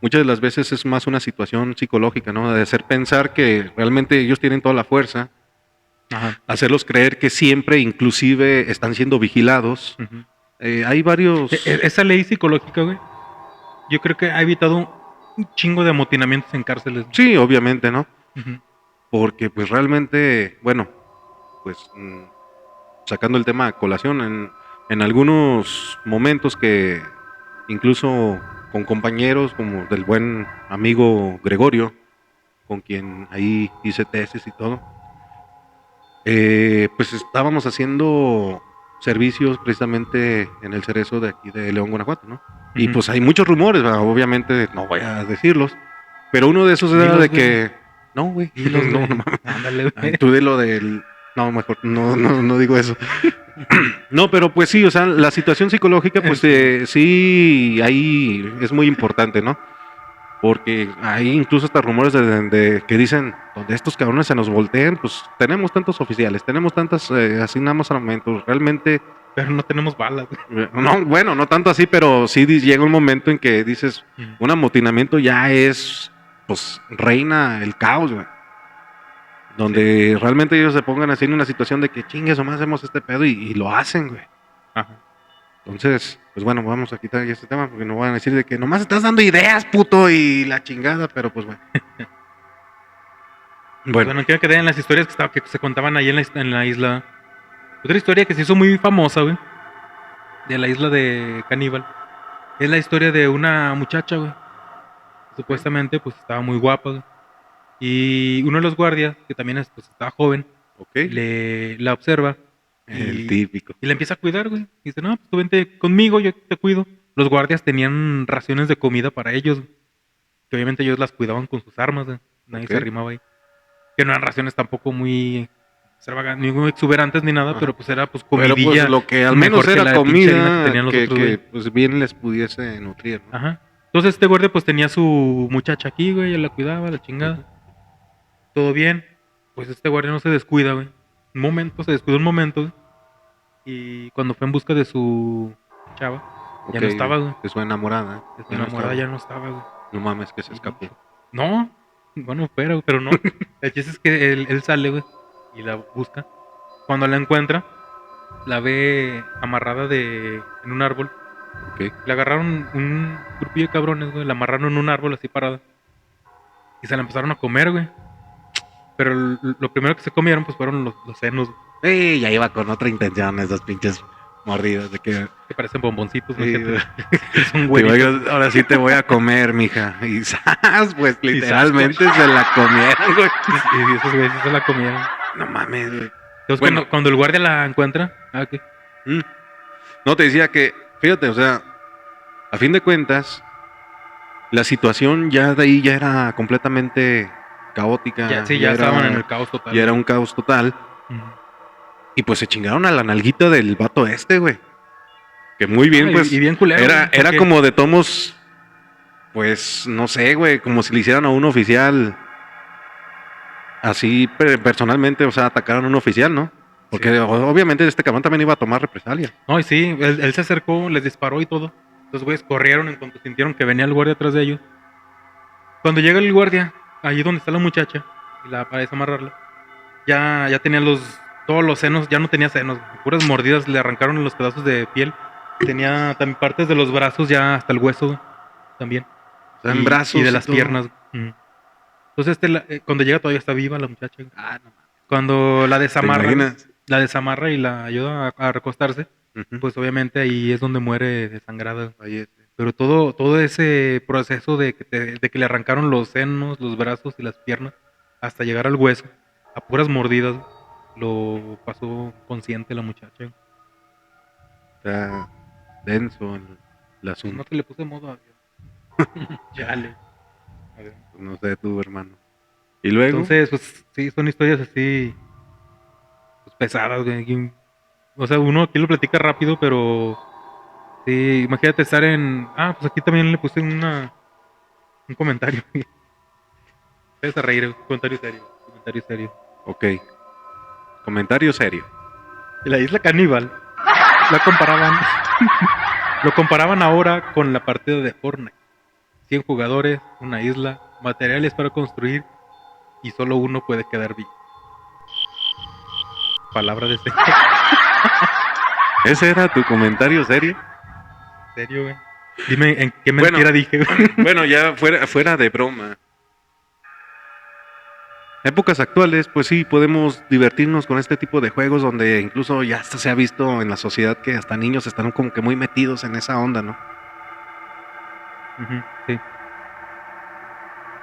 muchas de las veces es más una situación psicológica, ¿no? De hacer pensar que realmente ellos tienen toda la fuerza, Ajá. hacerlos creer que siempre, inclusive, están siendo vigilados. Ujú. Hay varios... Esa ley psicológica, güey, yo creo que ha evitado un chingo de amotinamientos en cárceles. Sí, obviamente, ¿no? Ujú. Porque pues realmente, bueno, pues sacando el tema a colación, en algunos momentos que incluso con compañeros como del buen amigo Gregorio, con quien ahí hice tesis y todo, pues estábamos haciendo servicios precisamente en el Cerezo de aquí de León, Guanajuato, ¿no? Y Ujú. pues hay muchos rumores, ¿verdad? Obviamente no voy a decirlos, pero uno de esos era Dilos, de güey. que... No, güey. Dilos, No, güey. no mames. Ándale, Ay, güey. tú de lo del... No, mejor, no digo eso. No, pero pues sí, o sea, la situación psicológica, pues sí, ahí es muy importante, ¿no? Porque hay incluso hasta rumores de que dicen, donde estos cabrones se nos volteen, pues tenemos tantos oficiales, tenemos tantas, asignamos armamentos, realmente, Pero no tenemos balas, güey. no, bueno, no tanto así, pero sí llega un momento en que dices, un amotinamiento ya es, pues, reina el caos, güey. Donde realmente ellos se pongan así en una situación de que chingues o más hacemos este pedo y lo hacen, güey. Ajá. Entonces, pues bueno, vamos a quitar ya este tema porque nos van a decir de que nomás estás dando ideas, puto, y la chingada, pero pues bueno. Bueno, quiero que den las historias que se contaban ahí en la isla. Otra historia que se hizo muy famosa, güey, de la isla de Caníbal, es la historia de una muchacha, güey. Supuestamente, pues estaba muy guapa, güey. Y uno de los guardias, que también pues, estaba joven, Ok. la observa El y, típico. y la empieza a cuidar, güey. Y dice, no, pues tú vente conmigo, yo te cuido. Los guardias tenían raciones de comida para ellos, que obviamente ellos las cuidaban con sus armas, güey. Nadie se Ok. arrimaba ahí. Que no eran raciones tampoco muy ni muy exuberantes ni nada, Ajá. pero pues era pues Pero comidilla. pues lo que al mejor menos era la pinche harina comida tenían los que, otros, güey. pues bien les pudiese nutrir, ¿no? Ajá. Entonces este guardia pues tenía su muchacha aquí, güey, ella la cuidaba, la chingada. Todo bien. Pues este guardia no se descuida, güey. Un momento, se descuidó un momento, güey. Y cuando fue en busca de su chava, ya no Ok, estaba, güey. de su enamorada. De su Ya no enamorada estaba. ya no estaba, güey. No mames, que se escapó. No, bueno, pero no. El chiste es que él sale, güey, y la busca. Cuando la encuentra, la ve amarrada en un árbol. Ok. Le agarraron un grupillo de cabrones, güey, la amarraron en un árbol así parada. Y se la empezaron a comer, güey. Pero lo primero que se comieron, pues fueron los senos, güey, Ya iba con otra intención esas pinches mordidas de que... que parecen bomboncitos, ¿no? Sí, Que son te güeritos. imaginas, ahora sí te voy a comer, mija. Y ¡zas! Pues Y literalmente se la comieron, güey. Y esos güeyes sí se la comieron. No mames, güey. Entonces Bueno. cuando el guardia la encuentra, ¿qué? No, te decía que, fíjate, o sea, a fin de cuentas, la situación ya de ahí ya era completamente caótica. Ya estaban en el caos total. Ya era un caos total. Ujú. Y pues se chingaron a la nalguita del vato este, güey. Que muy bien, pues. Y bien culero. Era porque- como de tomos, pues, no sé, güey, como si le hicieran a un oficial. Así personalmente, o sea, atacaron a un oficial, ¿no? Porque Sí. obviamente este cabrón también iba a tomar represalia. No, y sí, él se acercó, les disparó y todo. Los güeyes corrieron en cuanto sintieron que venía el guardia atrás de ellos. Cuando llega el guardia, allí donde está la muchacha, y la para desamarrarla, ya tenía todos los senos, ya no tenía senos, puras mordidas, le arrancaron los pedazos de piel. Tenía también partes de los brazos, ya hasta el hueso, güey, también. O sea, en brazos. Y de las todo. piernas. Ujú. Entonces cuando llega todavía está viva la muchacha, güey. Ah, no mames. Cuando la ¿Te desamarra, imaginas? la desamarra y la ayuda a recostarse, Ujú. pues obviamente ahí es donde muere desangrada. Ahí Pero todo ese proceso de que le arrancaron los senos, los brazos y las piernas hasta llegar al hueso, a puras mordidas, lo pasó consciente la muchacha. está denso el asunto. No te le puse modo avión. Chale. A ver. No sé tú, hermano. Y luego, Entonces, pues sí, son historias así pues, pesadas, güey. O sea, uno aquí lo platica rápido, pero sí, imagínate estar pues aquí también le puse un comentario. Te vas a reír, un comentario serio. ok. Comentario serio. Y la isla Caníbal la comparaban lo comparaban ahora con la partida de Fortnite. 100 jugadores, una isla, materiales para construir y solo uno puede quedar vivo. Palabra de ¿Ese era tu comentario serio? serio, güey. Dime en qué Bueno. mentira dije, güey. Bueno, ya fuera de broma. Épocas actuales, pues sí, podemos divertirnos con este tipo de juegos donde incluso ya hasta se ha visto en la sociedad que hasta niños están como que muy metidos en esa onda, ¿no? Ujú, sí.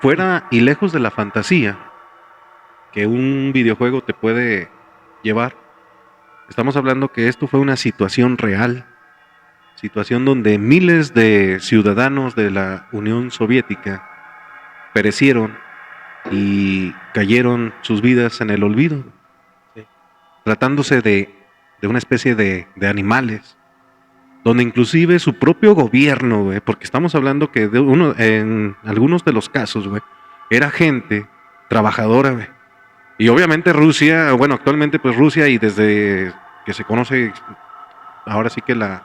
fuera y lejos de la fantasía que un videojuego te puede llevar, estamos hablando que esto fue una situación real, situación donde miles de ciudadanos de la Unión Soviética perecieron y cayeron sus vidas en el olvido, Sí. tratándose de una especie de animales, donde inclusive su propio gobierno, güey, porque estamos hablando que en algunos de los casos, güey, era gente trabajadora, güey. Y obviamente Rusia, bueno, actualmente pues Rusia y desde que se conoce, ahora sí que la,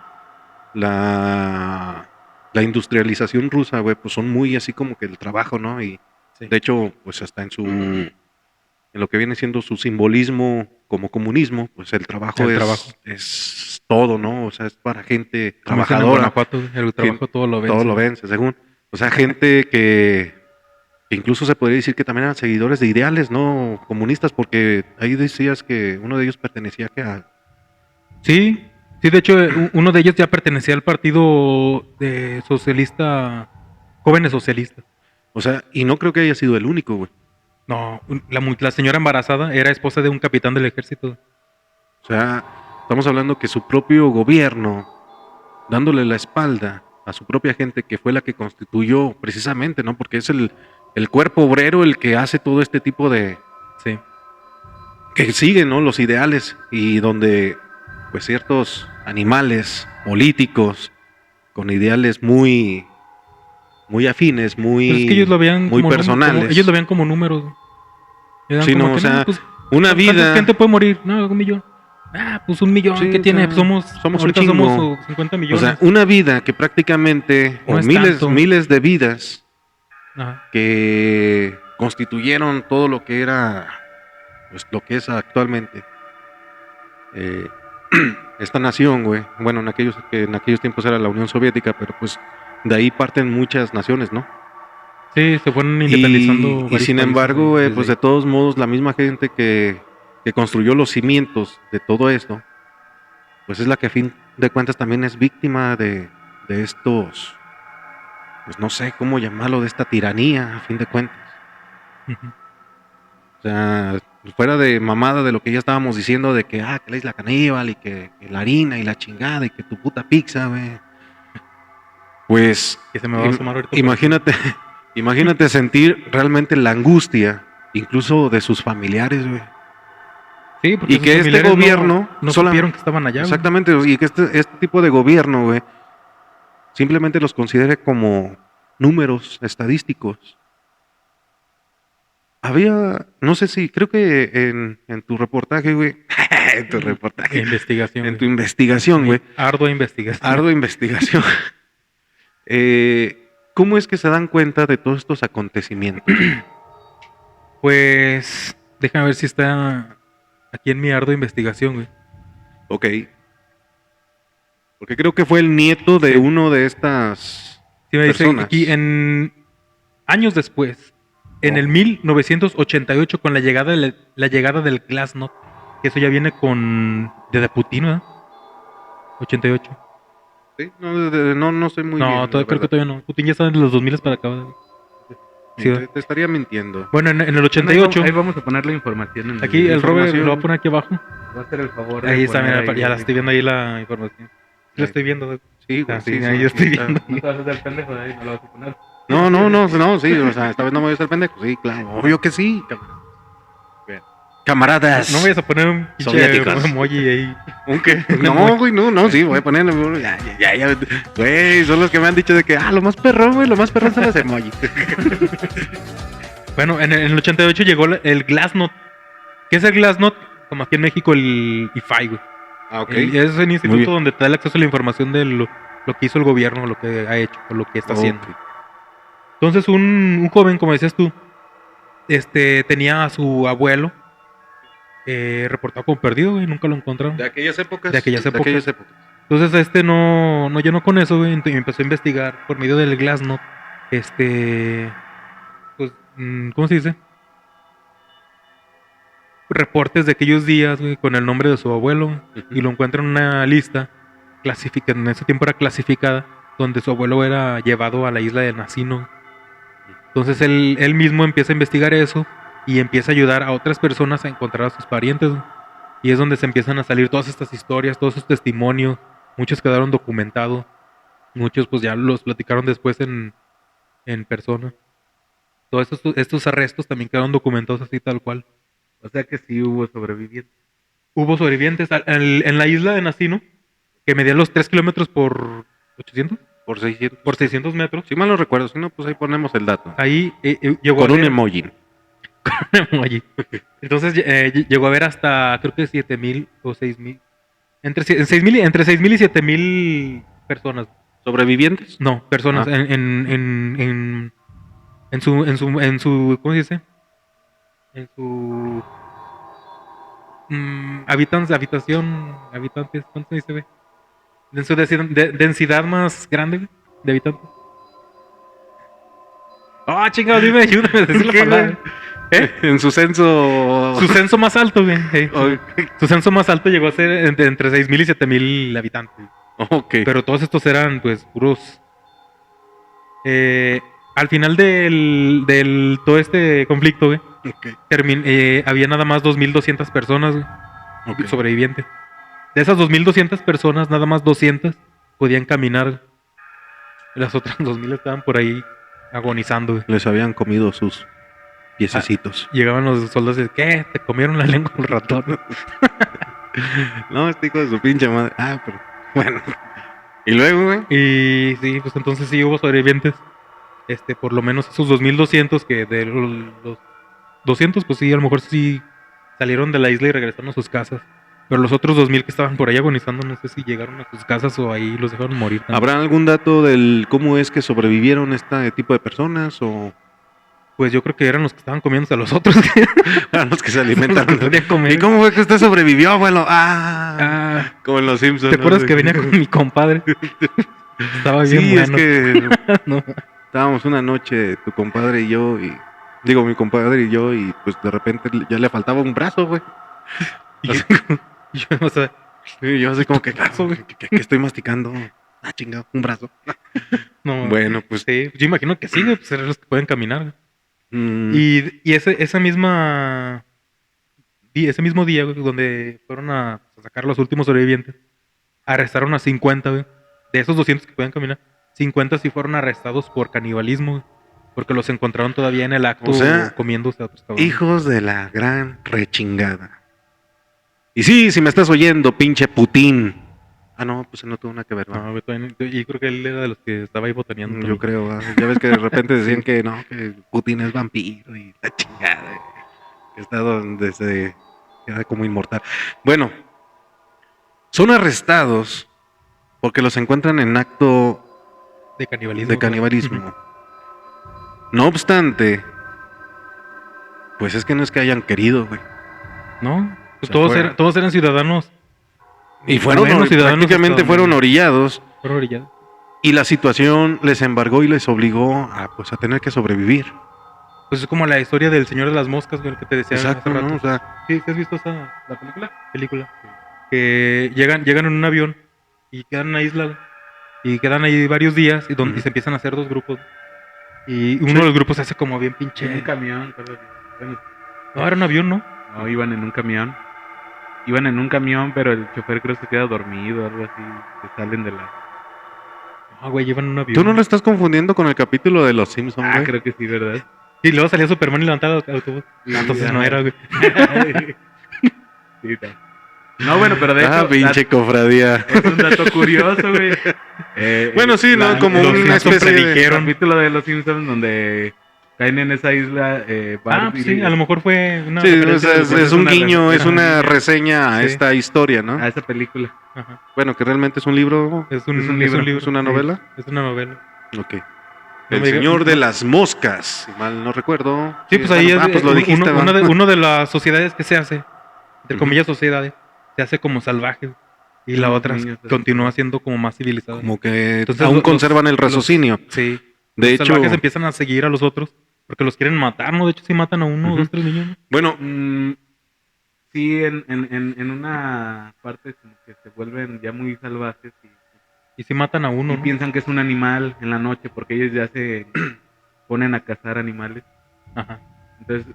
la industrialización rusa, güey, pues son muy así como que el trabajo, ¿no? Y Sí. de hecho, pues hasta en lo que viene siendo su simbolismo como comunismo, pues el trabajo, El trabajo. es todo, ¿no? O sea, es para gente Como dicen en trabajadora, Guanajuato, el trabajo todo lo vence. todo lo vence, según. O sea, gente que incluso se podría decir que también eran seguidores de ideales, ¿no? Comunistas, porque ahí decías que uno de ellos pertenecía que a... Sí, sí, de hecho, uno de ellos ya pertenecía al partido de socialista, jóvenes socialistas. O sea, y no creo que haya sido el único, güey. No, la señora embarazada era esposa de un capitán del ejército. O sea, estamos hablando que su propio gobierno, dándole la espalda a su propia gente, que fue la que constituyó precisamente, ¿no? Porque es el cuerpo obrero el que hace todo este tipo de... Sí. que sigue, ¿no? Los ideales y donde pues ciertos animales políticos con ideales muy afines, muy, Pues es que ellos lo veían muy como personales. ellos lo veían como números. Le dan Sí, como no, que, o sea, pues, una ¿cuánta vida... gente puede morir? No, 1 millón. Ah, pues 1 millón. Sí, ¿Qué o tiene? sea, Pues somos un ahorita chingo. somos 50 O millones. sea, una vida que prácticamente, No o es miles, tanto. miles de vidas Ajá. que constituyeron todo lo que era, pues lo que es actualmente eh, esta nación, güey. Bueno, que en aquellos tiempos era la Unión Soviética, pero pues de ahí parten muchas naciones, ¿no? Sí, se fueron independizando Y varios sin países, embargo, güey, desde pues ahí. de todos modos, la misma gente que construyó los cimientos de todo esto, pues es la que a fin de cuentas también es víctima de estos, pues no sé cómo llamarlo, de esta tiranía, a fin de cuentas. Ujú. O sea, fuera de mamada de lo que ya estábamos diciendo de que la isla caníbal y que la harina y la chingada y que tu puta pizza, güey. Pues Que se me va a asomar ahorita por imagínate, imagínate sentir realmente la angustia, incluso de sus familiares, güey. Sí, porque Y sus que este familiares gobierno no sola- supieron que estaban allá. Güey. exactamente, y que este tipo de gobierno, güey, simplemente los considere como números estadísticos. Había, no sé si, creo que en tu reportaje, güey, en tu reportaje, Investigación. en güey. tu investigación, güey, Ardua investigación. ardua investigación, ¿cómo es que se dan cuenta de todos estos acontecimientos? Pues déjame ver si está aquí en mi ardua investigación, güey. Ok. Porque creo que fue el nieto de Sí. uno de estas Sí, me dice personas. aquí en años después, en Oh. el 1988 con la llegada del Glasnost, que eso ya viene de Putin, ¿no? 88. Sí, no sé muy No, bien. creo que todavía no. Putin ya está en los 2000 para acá. güey. Sí, te estaría mintiendo. bueno, en el 88, Ahí vamos a poner la información. En aquí el Robert información. lo va a poner aquí abajo. Va a hacer el favor. de Ahí está, poner mira, ahí ya la el- estoy viendo ahí la información. Sí, la Ahí. estoy viendo. güey. Sí, güey. Ah, sí, sí, sí, ahí yo estoy está. viendo. No te vas a hacer pendejo de ahí, no lo vas a poner. No, sí, o sea, esta vez no me voy a hacer pendejo. Sí, claro, obvio que sí. Bien. Camaradas. No me vayas a poner un pinche Soviéticos. emoji ahí. ¿Un qué? No, güey, no, sí, voy a poner. Ya, güey, son los que me han dicho de que, lo más perrón, güey, lo más perrón son los emojis. Bueno, en el 88 llegó el Glasnost. ¿Qué es el Glasnost? Como aquí en México el IFAI, güey. Ok. Es un Muy instituto bien. donde te da el acceso a la información de lo que hizo el gobierno, lo que ha hecho, o lo que está haciendo. Ok. Entonces un joven, como decías tú, tenía a su abuelo reportado como perdido, güey, nunca lo encontraron. De aquellas épocas. De aquellas épocas. épocas. Entonces no llenó con eso, güey, y empezó a investigar por medio del Glasnost, pues, ¿cómo se dice? Reportes de aquellos días, güey, con el nombre de su abuelo, y lo encuentra en una lista en ese tiempo era clasificada, donde su abuelo era llevado a la isla de Nacino. Entonces él mismo empieza a investigar eso y empieza a ayudar a otras personas a encontrar a sus parientes, güey. Y es donde se empiezan a salir todas estas historias, todos esos testimonios. Muchos quedaron documentados. Muchos pues ya los platicaron después en persona. Todos estos arrestos también quedaron documentados así tal cual. O sea que sí hubo sobrevivientes. Hubo sobrevivientes en la isla de Nacino, que medía los 3 kilómetros por 800, Por 600. por 600 metros. Si mal no recuerdo, si no, pues ahí ponemos el dato. Ahí llegó Con a un haber, emoji. emoji. Entonces llegó a haber hasta, creo que 7,000 o 6,000. Entre 6,000 entre 6,000 y 7,000 personas. ¿Sobrevivientes? No, personas Ah. en su, ¿cómo se dice? En su habitantes, ¿cuánto dice, güey? En su densidad más grande, güey, de habitantes. Ah, chingado, dime, ayúdame a decir la ¿Qué, palabra. ¿Eh? En su censo. Su censo más alto, güey. Ok. Su censo más alto llegó a ser entre 6,000 y 7,000 habitantes. Ok. Pero todos estos eran, pues, puros. Al final del todo este conflicto, güey, Ok. había nada más 2,200 personas, güey, Ok. sobrevivientes. De esas 2,200 personas, nada más 200 podían caminar. Las otras 2,000 estaban por ahí agonizando, güey. Les habían comido sus piececitos. Llegaban los soldados y decían, ¿qué? ¿Te comieron la lengua el ratón? No, este hijo de su pinche madre. Ah, pero bueno. Y luego, güey. Y sí, pues entonces sí hubo sobrevivientes. Por lo menos esos 2,200 que de los 200, pues sí, a lo mejor sí salieron de la isla y regresaron a sus casas. Pero los otros 2,000 que estaban por ahí agonizando, no sé si llegaron a sus casas o ahí los dejaron morir también. ¿Habrá algún dato del cómo es que sobrevivieron este tipo de personas o Pues yo creo que eran los que estaban comiéndose a los otros. a los que se Los que alimentaron? podían comer. ¿Y cómo fue que usted sobrevivió, abuelo? Ah, Ah, como en los Simpsons. ¿te acuerdas que venía con mi compadre? Estaba bien Sí, es bueno. que No. estábamos una noche, tu compadre y yo, y digo, mi compadre y yo, y pues de repente ya le faltaba un brazo, güey. Y yo, y yo, o sea, Y yo así como que, brazo, güey. ¿qué estoy masticando? Ah, chingado, un brazo. no. Bueno, pues. Sí, yo imagino que sí, güey, pues eran los que pueden caminar, güey. mm, Y ese mismo día, güey, donde fueron a sacar los últimos sobrevivientes, arrestaron a 50, güey. De esos 200 que pueden caminar, 50 sí fueron arrestados por canibalismo, güey, porque los encontraron todavía en el acto O sea, comiéndose a otros cabrones. hijos de la gran rechingada. Y sí, si me estás oyendo, pinche Putin. Ah, no, pues no tuvo nada que ver, ¿no? No, güey, y creo que él era de los que estaba ahí botaneando. Yo creo, ya ves que de repente decían que no, que Putin es vampiro y la chingada. Que está donde se queda como inmortal. Bueno, son arrestados porque los encuentran en acto De canibalismo. de canibalismo. No obstante, pues es que no es que hayan querido, güey. ¿No? Pues Se todos fueron. todos eran ciudadanos. Y fueron, buenos ciudadanos prácticamente fueron orillados Fueron orillados. y la situación les embargó y les obligó a, pues, a tener que sobrevivir. Pues es como la historia del Señor de las Moscas, güey, el que te decía Exacto, hace rato. ¿no? O sea, ¿Sí has visto la película? Película. Que llegan en un avión y quedan en una isla, güey, y quedan ahí varios días y, y se empiezan a hacer dos grupos. Y uno Sí. de los grupos se hace como bien En un pinche. camión, creo que- bueno, No, era un avión, ¿no? no, iban en un camión. Iban en un camión, pero el chofer creo que se queda dormido, algo así. Se salen de la. Ah, güey, llevan un avión. tú no lo estás confundiendo con el capítulo de Los Simpsons, Ah, güey. creo que sí, ¿verdad? Y luego salía Superman y levantaba el autobús. No, entonces no era, güey. Sí, está. No, bueno, pero de hecho. Ah, pinche cofradía. Es un dato curioso, güey. Bueno, sí, ¿no? Como los una Simpsons especie de... predijeron. El capítulo de Los Simpsons donde caen en esa isla. Ah, Bart pues y- sí, a lo mejor fue una. Sí, referencia es de- un una guiño, es una reseña. reseña a Sí. esta historia, ¿no? A esa película. Ajá. Bueno, que realmente es un libro. Es un Es un libro. ¿Es una novela? Es una novela. Ok. No El me diga- Señor de no- las Moscas, si mal no recuerdo. Sí, pues ahí bueno, es pues lo dijiste, uno ¿va? de las sociedades que se hace, entre Ujú. comillas sociedades, se hace como salvaje y la Los otra niños así. continúa siendo como más civilizada. Como que Entonces, aún los- conservan el raciocinio. Sí. De Los hecho, salvajes empiezan a seguir a los otros porque los quieren matar, ¿no? De hecho, sí matan a uno, Ujú. dos, tres niños. ¿no? bueno, Sí, en una parte como que se vuelven ya muy salvajes Y sí matan a uno, y ¿no? piensan que es un animal en la noche porque ellos ya se ponen a cazar animales. Ajá. Entonces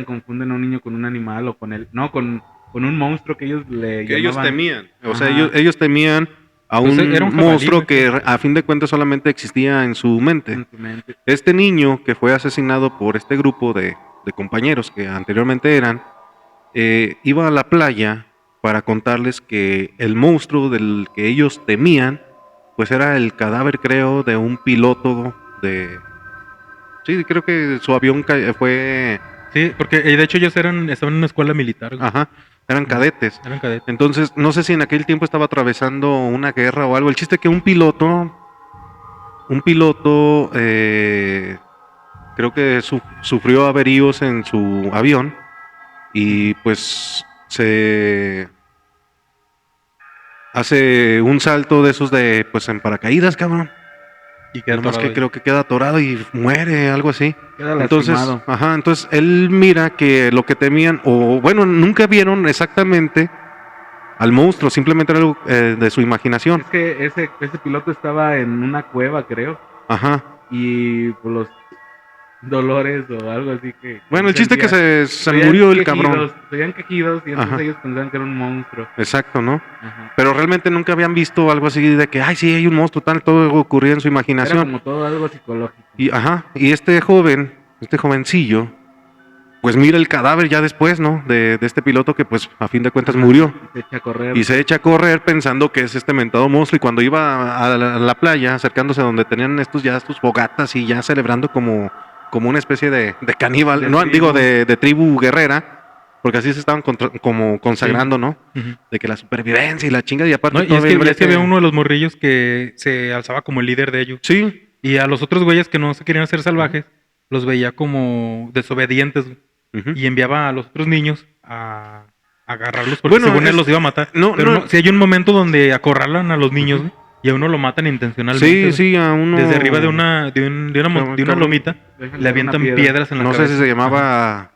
confunden a un niño con un animal o con un monstruo que ellos le Que ellos llamaban. temían. O sea, Ajá. ellos temían a Pues un era un jabalí, monstruo güey. que a fin de cuentas solamente existía en su mente. En su mente. Este niño que fue asesinado por este grupo de compañeros que anteriormente eran, iba a la playa para contarles que el monstruo del que ellos temían, pues era el cadáver, creo, de un piloto de... Sí, creo que su avión fue... Sí, porque de hecho ellos estaban en una escuela militar, güey. Ajá, eran cadetes. Eran cadetes. Entonces, no sé si en aquel tiempo estaba atravesando una guerra o algo. El chiste que un piloto, creo que sufrió averíos en su avión y pues se hace un salto de esos de, pues en paracaídas, cabrón. Y queda Nomás atorado que ahí. creo que queda atorado y muere, algo así. Queda Entonces, lastimado. ajá, entonces él mira que lo que temían, o bueno, nunca vieron exactamente al monstruo, simplemente era algo de su imaginación. Es que ese piloto estaba en una cueva, creo. Ajá. Y por los dolores o algo así que... Bueno, el chiste es que se oían murió el quejidos, cabrón. se oían quejidos y entonces Ajá. ellos pensaban que era un monstruo. Exacto, ¿no? Ajá. Pero realmente nunca habían visto algo así de que, ay, sí, hay un monstruo, tal, todo ocurría en su Era imaginación. como todo algo psicológico. Y, ajá, y este jovencillo, pues mira el cadáver ya después, ¿no? De este piloto que pues a fin de cuentas Ajá. murió. Y se echa a correr. Y se echa a correr pensando que es este mentado monstruo. Y cuando iba a la playa, acercándose a donde tenían estos fogatas y ya celebrando como una especie de caníbal, De no, tribu. digo de tribu guerrera, porque así se estaban como consagrando, ¿no? Ujú. De que la supervivencia y la chinga, y aparte No, y es todavía que, el y es que brete- había uno de los morrillos que se alzaba como el líder de ellos. Sí. Y a los otros güeyes que no se querían hacer salvajes, los veía como desobedientes, güey. Ujú. Y enviaba a los otros niños a agarrarlos porque Bueno, según él los iba a matar. no, Pero no. no, si hay un momento donde acorralan a los niños, güey, y a uno lo matan intencionalmente. Sí, güey. sí, a uno... Desde arriba de una Cabrón. lomita, Déjale le avientan una piedra. piedras en la No sé cabeza. si se llamaba...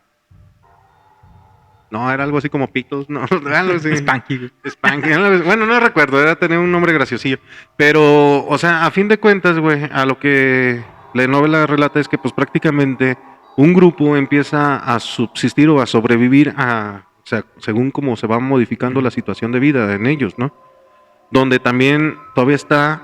No, era algo así como Pickles, no, algo así. Spanky, güey. Spanky, bueno, no recuerdo, era tener un nombre graciosillo. Pero, o sea, a fin de cuentas, güey, a lo que la novela relata es que, pues prácticamente un grupo empieza a subsistir o a sobrevivir o sea, según cómo se va modificando la situación de vida en ellos, ¿no? Donde también todavía está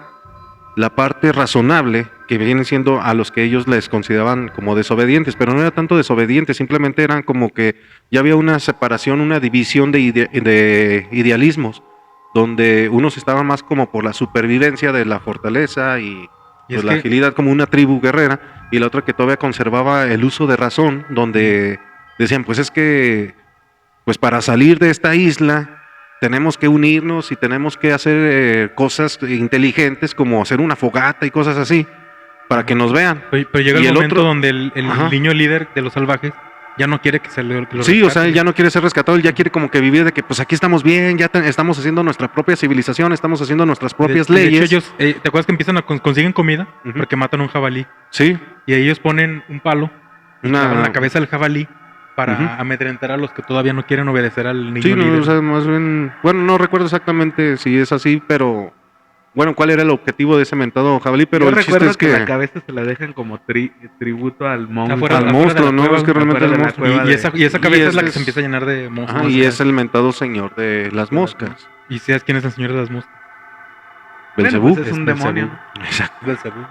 la parte razonable que vienen siendo a los que ellos les consideraban como desobedientes, pero no era tanto desobedientes, simplemente eran como que ya había una separación, una división de idealismos, donde unos estaban más como por la supervivencia de la fortaleza y Y pues, es la que- agilidad como una tribu guerrera, y la otra que todavía conservaba el uso de razón, donde decían, pues es que pues para salir de esta isla tenemos que unirnos y tenemos que hacer cosas inteligentes como hacer una fogata y cosas así para que nos vean. Pero llega Y el el momento otro- donde el Ajá. niño líder de los salvajes ya no quiere que se lo Sí, o rescate, sea, él güey. ya no quiere ser rescatado, él ya quiere como que vivir de que pues aquí estamos bien, ya estamos haciendo nuestra propia civilización, estamos haciendo nuestras propias De leyes. hecho, ellos, ¿te acuerdas que empiezan a consiguen comida? Ujú. Porque matan a un jabalí. Sí, Y ellos ponen un palo y Una- clavan la cabeza del jabalí para Ujú. amedrentar a los que todavía no quieren obedecer al niño sí, no, líder. o sea, más bien, bueno, no recuerdo exactamente si es así, pero bueno, cuál era el objetivo de ese mentado jabalí, pero Yo el chiste recuerdo es que que la cabeza se la dejan como tributo al monstruo. Afuera- al afuera monstruo, de la ¿no? cueva, Es que güey. realmente Afuera el de la monstruo. cueva. Y esa cabeza Y es la que ese se empieza a llenar de moscas. Ajá, y es el mentado señor de las moscas. ¿Y sabes quién es el señor de las moscas? Belcebú. Pues es un demonio. Exacto. Belcebú.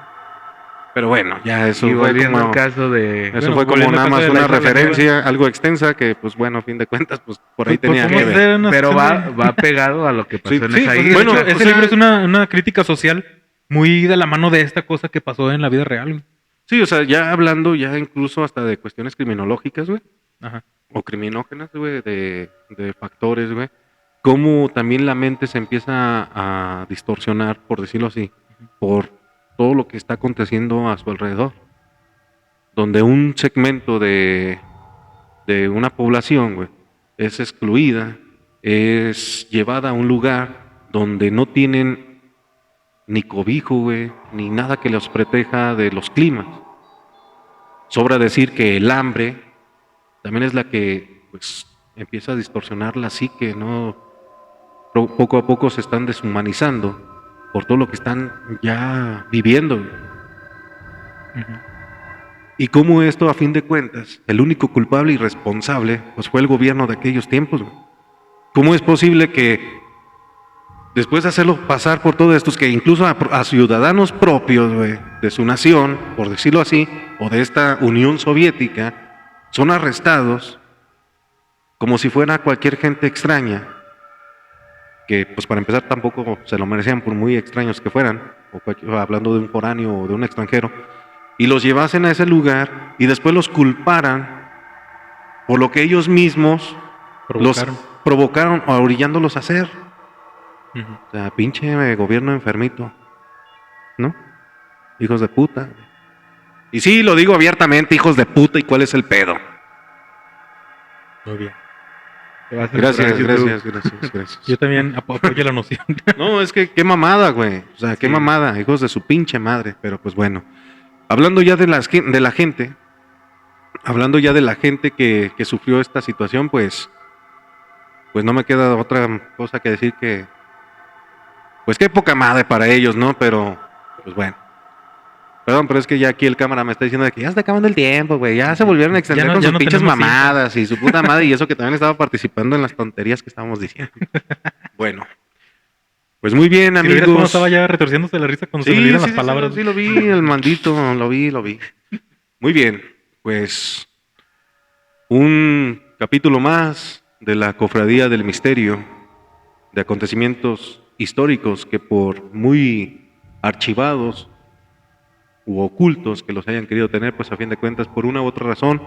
Pero bueno, ya eso Y fue volviendo como, al caso de... eso Bueno, fue como volviendo nada al más caso de una la isla de la referencia, algo extensa que pues bueno, a fin de cuentas, pues por ahí Pues, tenía ¿cómo que ver. hacer una Pero sección de- va pegado a lo que pasó Sí, en sí, esa pues, isla. bueno, ese o sea- libro es una crítica social muy de la mano de esta cosa que pasó en la vida real, güey. Sí, o sea, ya hablando ya incluso hasta de cuestiones criminológicas, güey, Ajá. o criminógenas, güey, de factores, güey, cómo también la mente se empieza a distorsionar, por decirlo así, por todo lo que está aconteciendo a su alrededor. Donde un segmento de una población, güey, es excluida, es llevada a un lugar donde no tienen ni cobijo, güey, ni nada que los proteja de los climas. Sobra decir que el hambre también es la que pues empieza a distorsionar la psique, ¿no? Poco a poco se están deshumanizando por todo lo que están ya viviendo. Güey. Ujú. Y cómo esto, a fin de cuentas, el único culpable y responsable, pues fue el gobierno de aquellos tiempos, güey. ¿Cómo es posible que después de hacerlo pasar por todos estos, que incluso a ciudadanos propios, güey, de su nación, por decirlo así, o de esta Unión Soviética, son arrestados como si fuera cualquier gente extraña, que pues para empezar tampoco se lo merecían por muy extraños que fueran, o hablando de un foráneo o de un extranjero, y los llevasen a ese lugar y después los culparan por lo que ellos mismos los provocaron, orillándolos a hacer? O sea, pinche gobierno enfermito, ¿no? Hijos de puta. Y sí, lo digo abiertamente, hijos de puta, ¿y cuál es el pedo? Muy bien. Gracias. Yo también apoyo la noción. No, es que qué mamada, güey. O sea, qué mamada, hijos de su pinche madre. Pero pues bueno, hablando ya de la gente, hablando ya de la gente que sufrió esta situación, pues no me queda otra cosa que decir que, pues qué poca madre para ellos, ¿no? Pero, pues bueno. Perdón, pero es que ya aquí el cámara me está diciendo de que ya está acabando el tiempo, güey. Ya se volvieron a extender con sus pinches mamadas y su puta madre, y eso que también estaba participando en las tonterías que estábamos diciendo. Bueno, pues muy bien, amigos. ¿Cómo estaba ya retorciéndose la risa cuando se me olvidan las palabras? Sí, lo vi, el maldito, lo vi. Muy bien, pues un capítulo más de la Cofradía del Misterio, de acontecimientos históricos que por muy archivados u ocultos que los hayan querido tener, pues a fin de cuentas, por una u otra razón,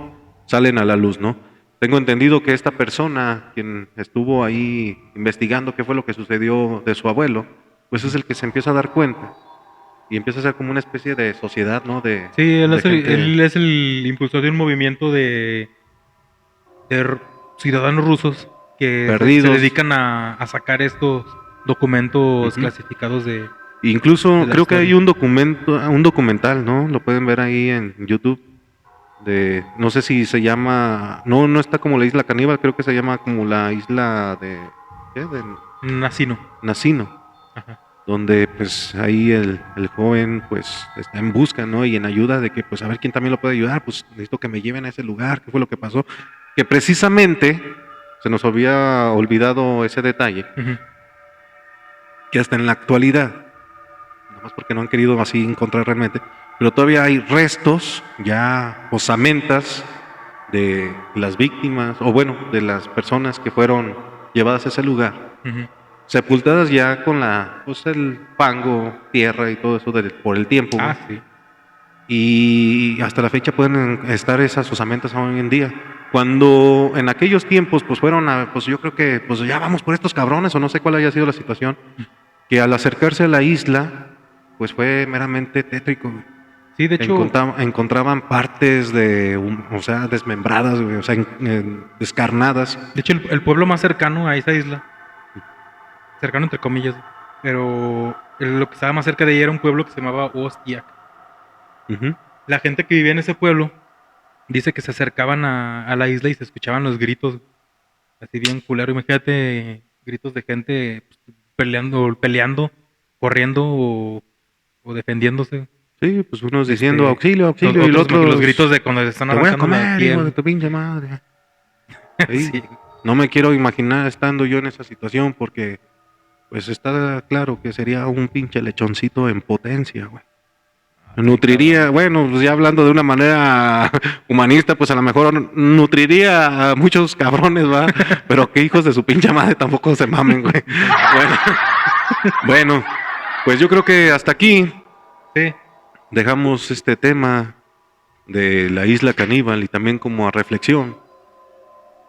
salen a la luz, ¿no? Tengo entendido que esta persona, quien estuvo ahí investigando qué fue lo que sucedió de su abuelo, pues es el que se empieza a dar cuenta y empieza a ser como una especie de sociedad, ¿no? Sí, él es el impulsor de un movimiento de ciudadanos rusos que se dedican a sacar estos documentos clasificados de... Incluso creo que hay un documental, ¿no? Lo pueden ver ahí en YouTube. No sé si se llama, no está como la isla caníbal, creo que se llama como la isla de ¿qué? De Nacino. Ajá. Donde pues ahí el joven pues está en busca, ¿no? Y en ayuda de que pues a ver quién también lo puede ayudar, pues necesito que me lleven a ese lugar, qué fue lo que pasó, que precisamente se nos había olvidado ese detalle, que hasta en la actualidad, más porque no han querido así encontrar realmente, pero todavía hay restos, ya osamentas de las víctimas, o bueno, de las personas que fueron llevadas a ese lugar, sepultadas ya con el fango, tierra y todo eso por el tiempo. Sí. Y hasta la fecha pueden estar esas osamentas hoy en día. Cuando en aquellos tiempos pues fueron pues yo creo que pues ya vamos por estos cabrones, o no sé cuál haya sido la situación, que al acercarse a la isla pues fue meramente tétrico. Sí, de hecho encontraban partes desmembradas, o sea, descarnadas. De hecho el pueblo más cercano a esa isla, cercano entre comillas, pero lo que estaba más cerca de ella era un pueblo que se llamaba Ostiak. La gente que vivía en ese pueblo dice que se acercaban a la isla y se escuchaban los gritos así bien culero. Imagínate gritos de gente peleando, corriendo o defendiéndose. Sí, pues unos diciendo auxilio, y los otros los gritos de cuando se están arrancando. Te voy a comer, hijo de tu pinche madre. Sí. No me quiero imaginar estando yo en esa situación porque pues está claro que sería un pinche lechoncito en potencia, güey. Nutriría, bueno, pues ya hablando de una manera humanista, pues a lo mejor nutriría a muchos cabrones, ¿va? Pero que hijos de su pinche madre tampoco se mamen, güey. Bueno, pues yo creo que hasta aquí dejamos este tema de la isla caníbal y también como a reflexión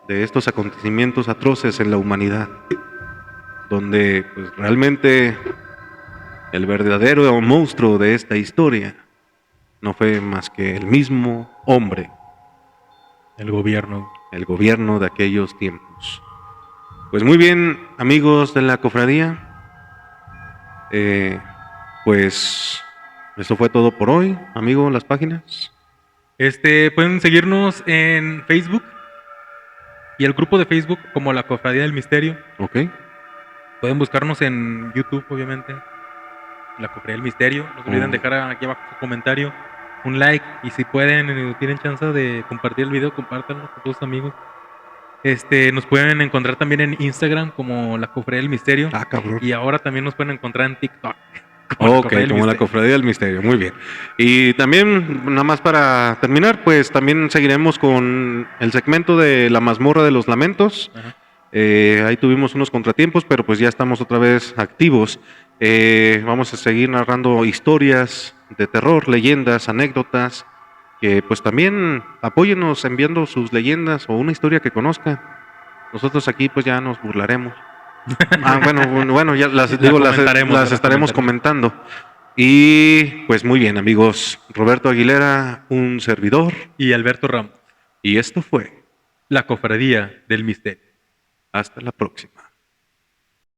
de estos acontecimientos atroces en la humanidad, donde pues realmente el verdadero monstruo de esta historia no fue más que el mismo hombre, el gobierno de aquellos tiempos. Pues muy bien, amigos de la cofradía, pues esto fue todo por hoy. Amigo, las páginas. Pueden seguirnos en Facebook y el grupo de Facebook como la Cofradía del Misterio. Ok. Pueden buscarnos en YouTube, obviamente, la Cofradía del Misterio. No se olviden dejar aquí abajo su comentario un like y si pueden tienen chance de compartir el video, compártanlo con todos sus amigos. Nos pueden encontrar también en Instagram como La Cofradía del Misterio Ah, cabrón. y ahora también nos pueden encontrar en TikTok. como La Ok, Cofradía del como la Misterio. cofradía del misterio, muy bien. Y también, nada más para terminar, pues también seguiremos con el segmento de la mazmorra de los lamentos. Ajá. Ahí tuvimos unos contratiempos, pero pues ya estamos otra vez activos. Vamos a seguir narrando historias de terror, leyendas, anécdotas, que pues también apóyennos enviando sus leyendas o una historia que conozcan. Nosotros aquí pues ya nos burlaremos. Bueno, ya las comentaremos, las la estaremos comentando. Y pues muy bien, amigos. Roberto Aguilera, un servidor. Y Alberto Ramos, Y esto fue. La Cofradía del Misterio. Hasta la próxima.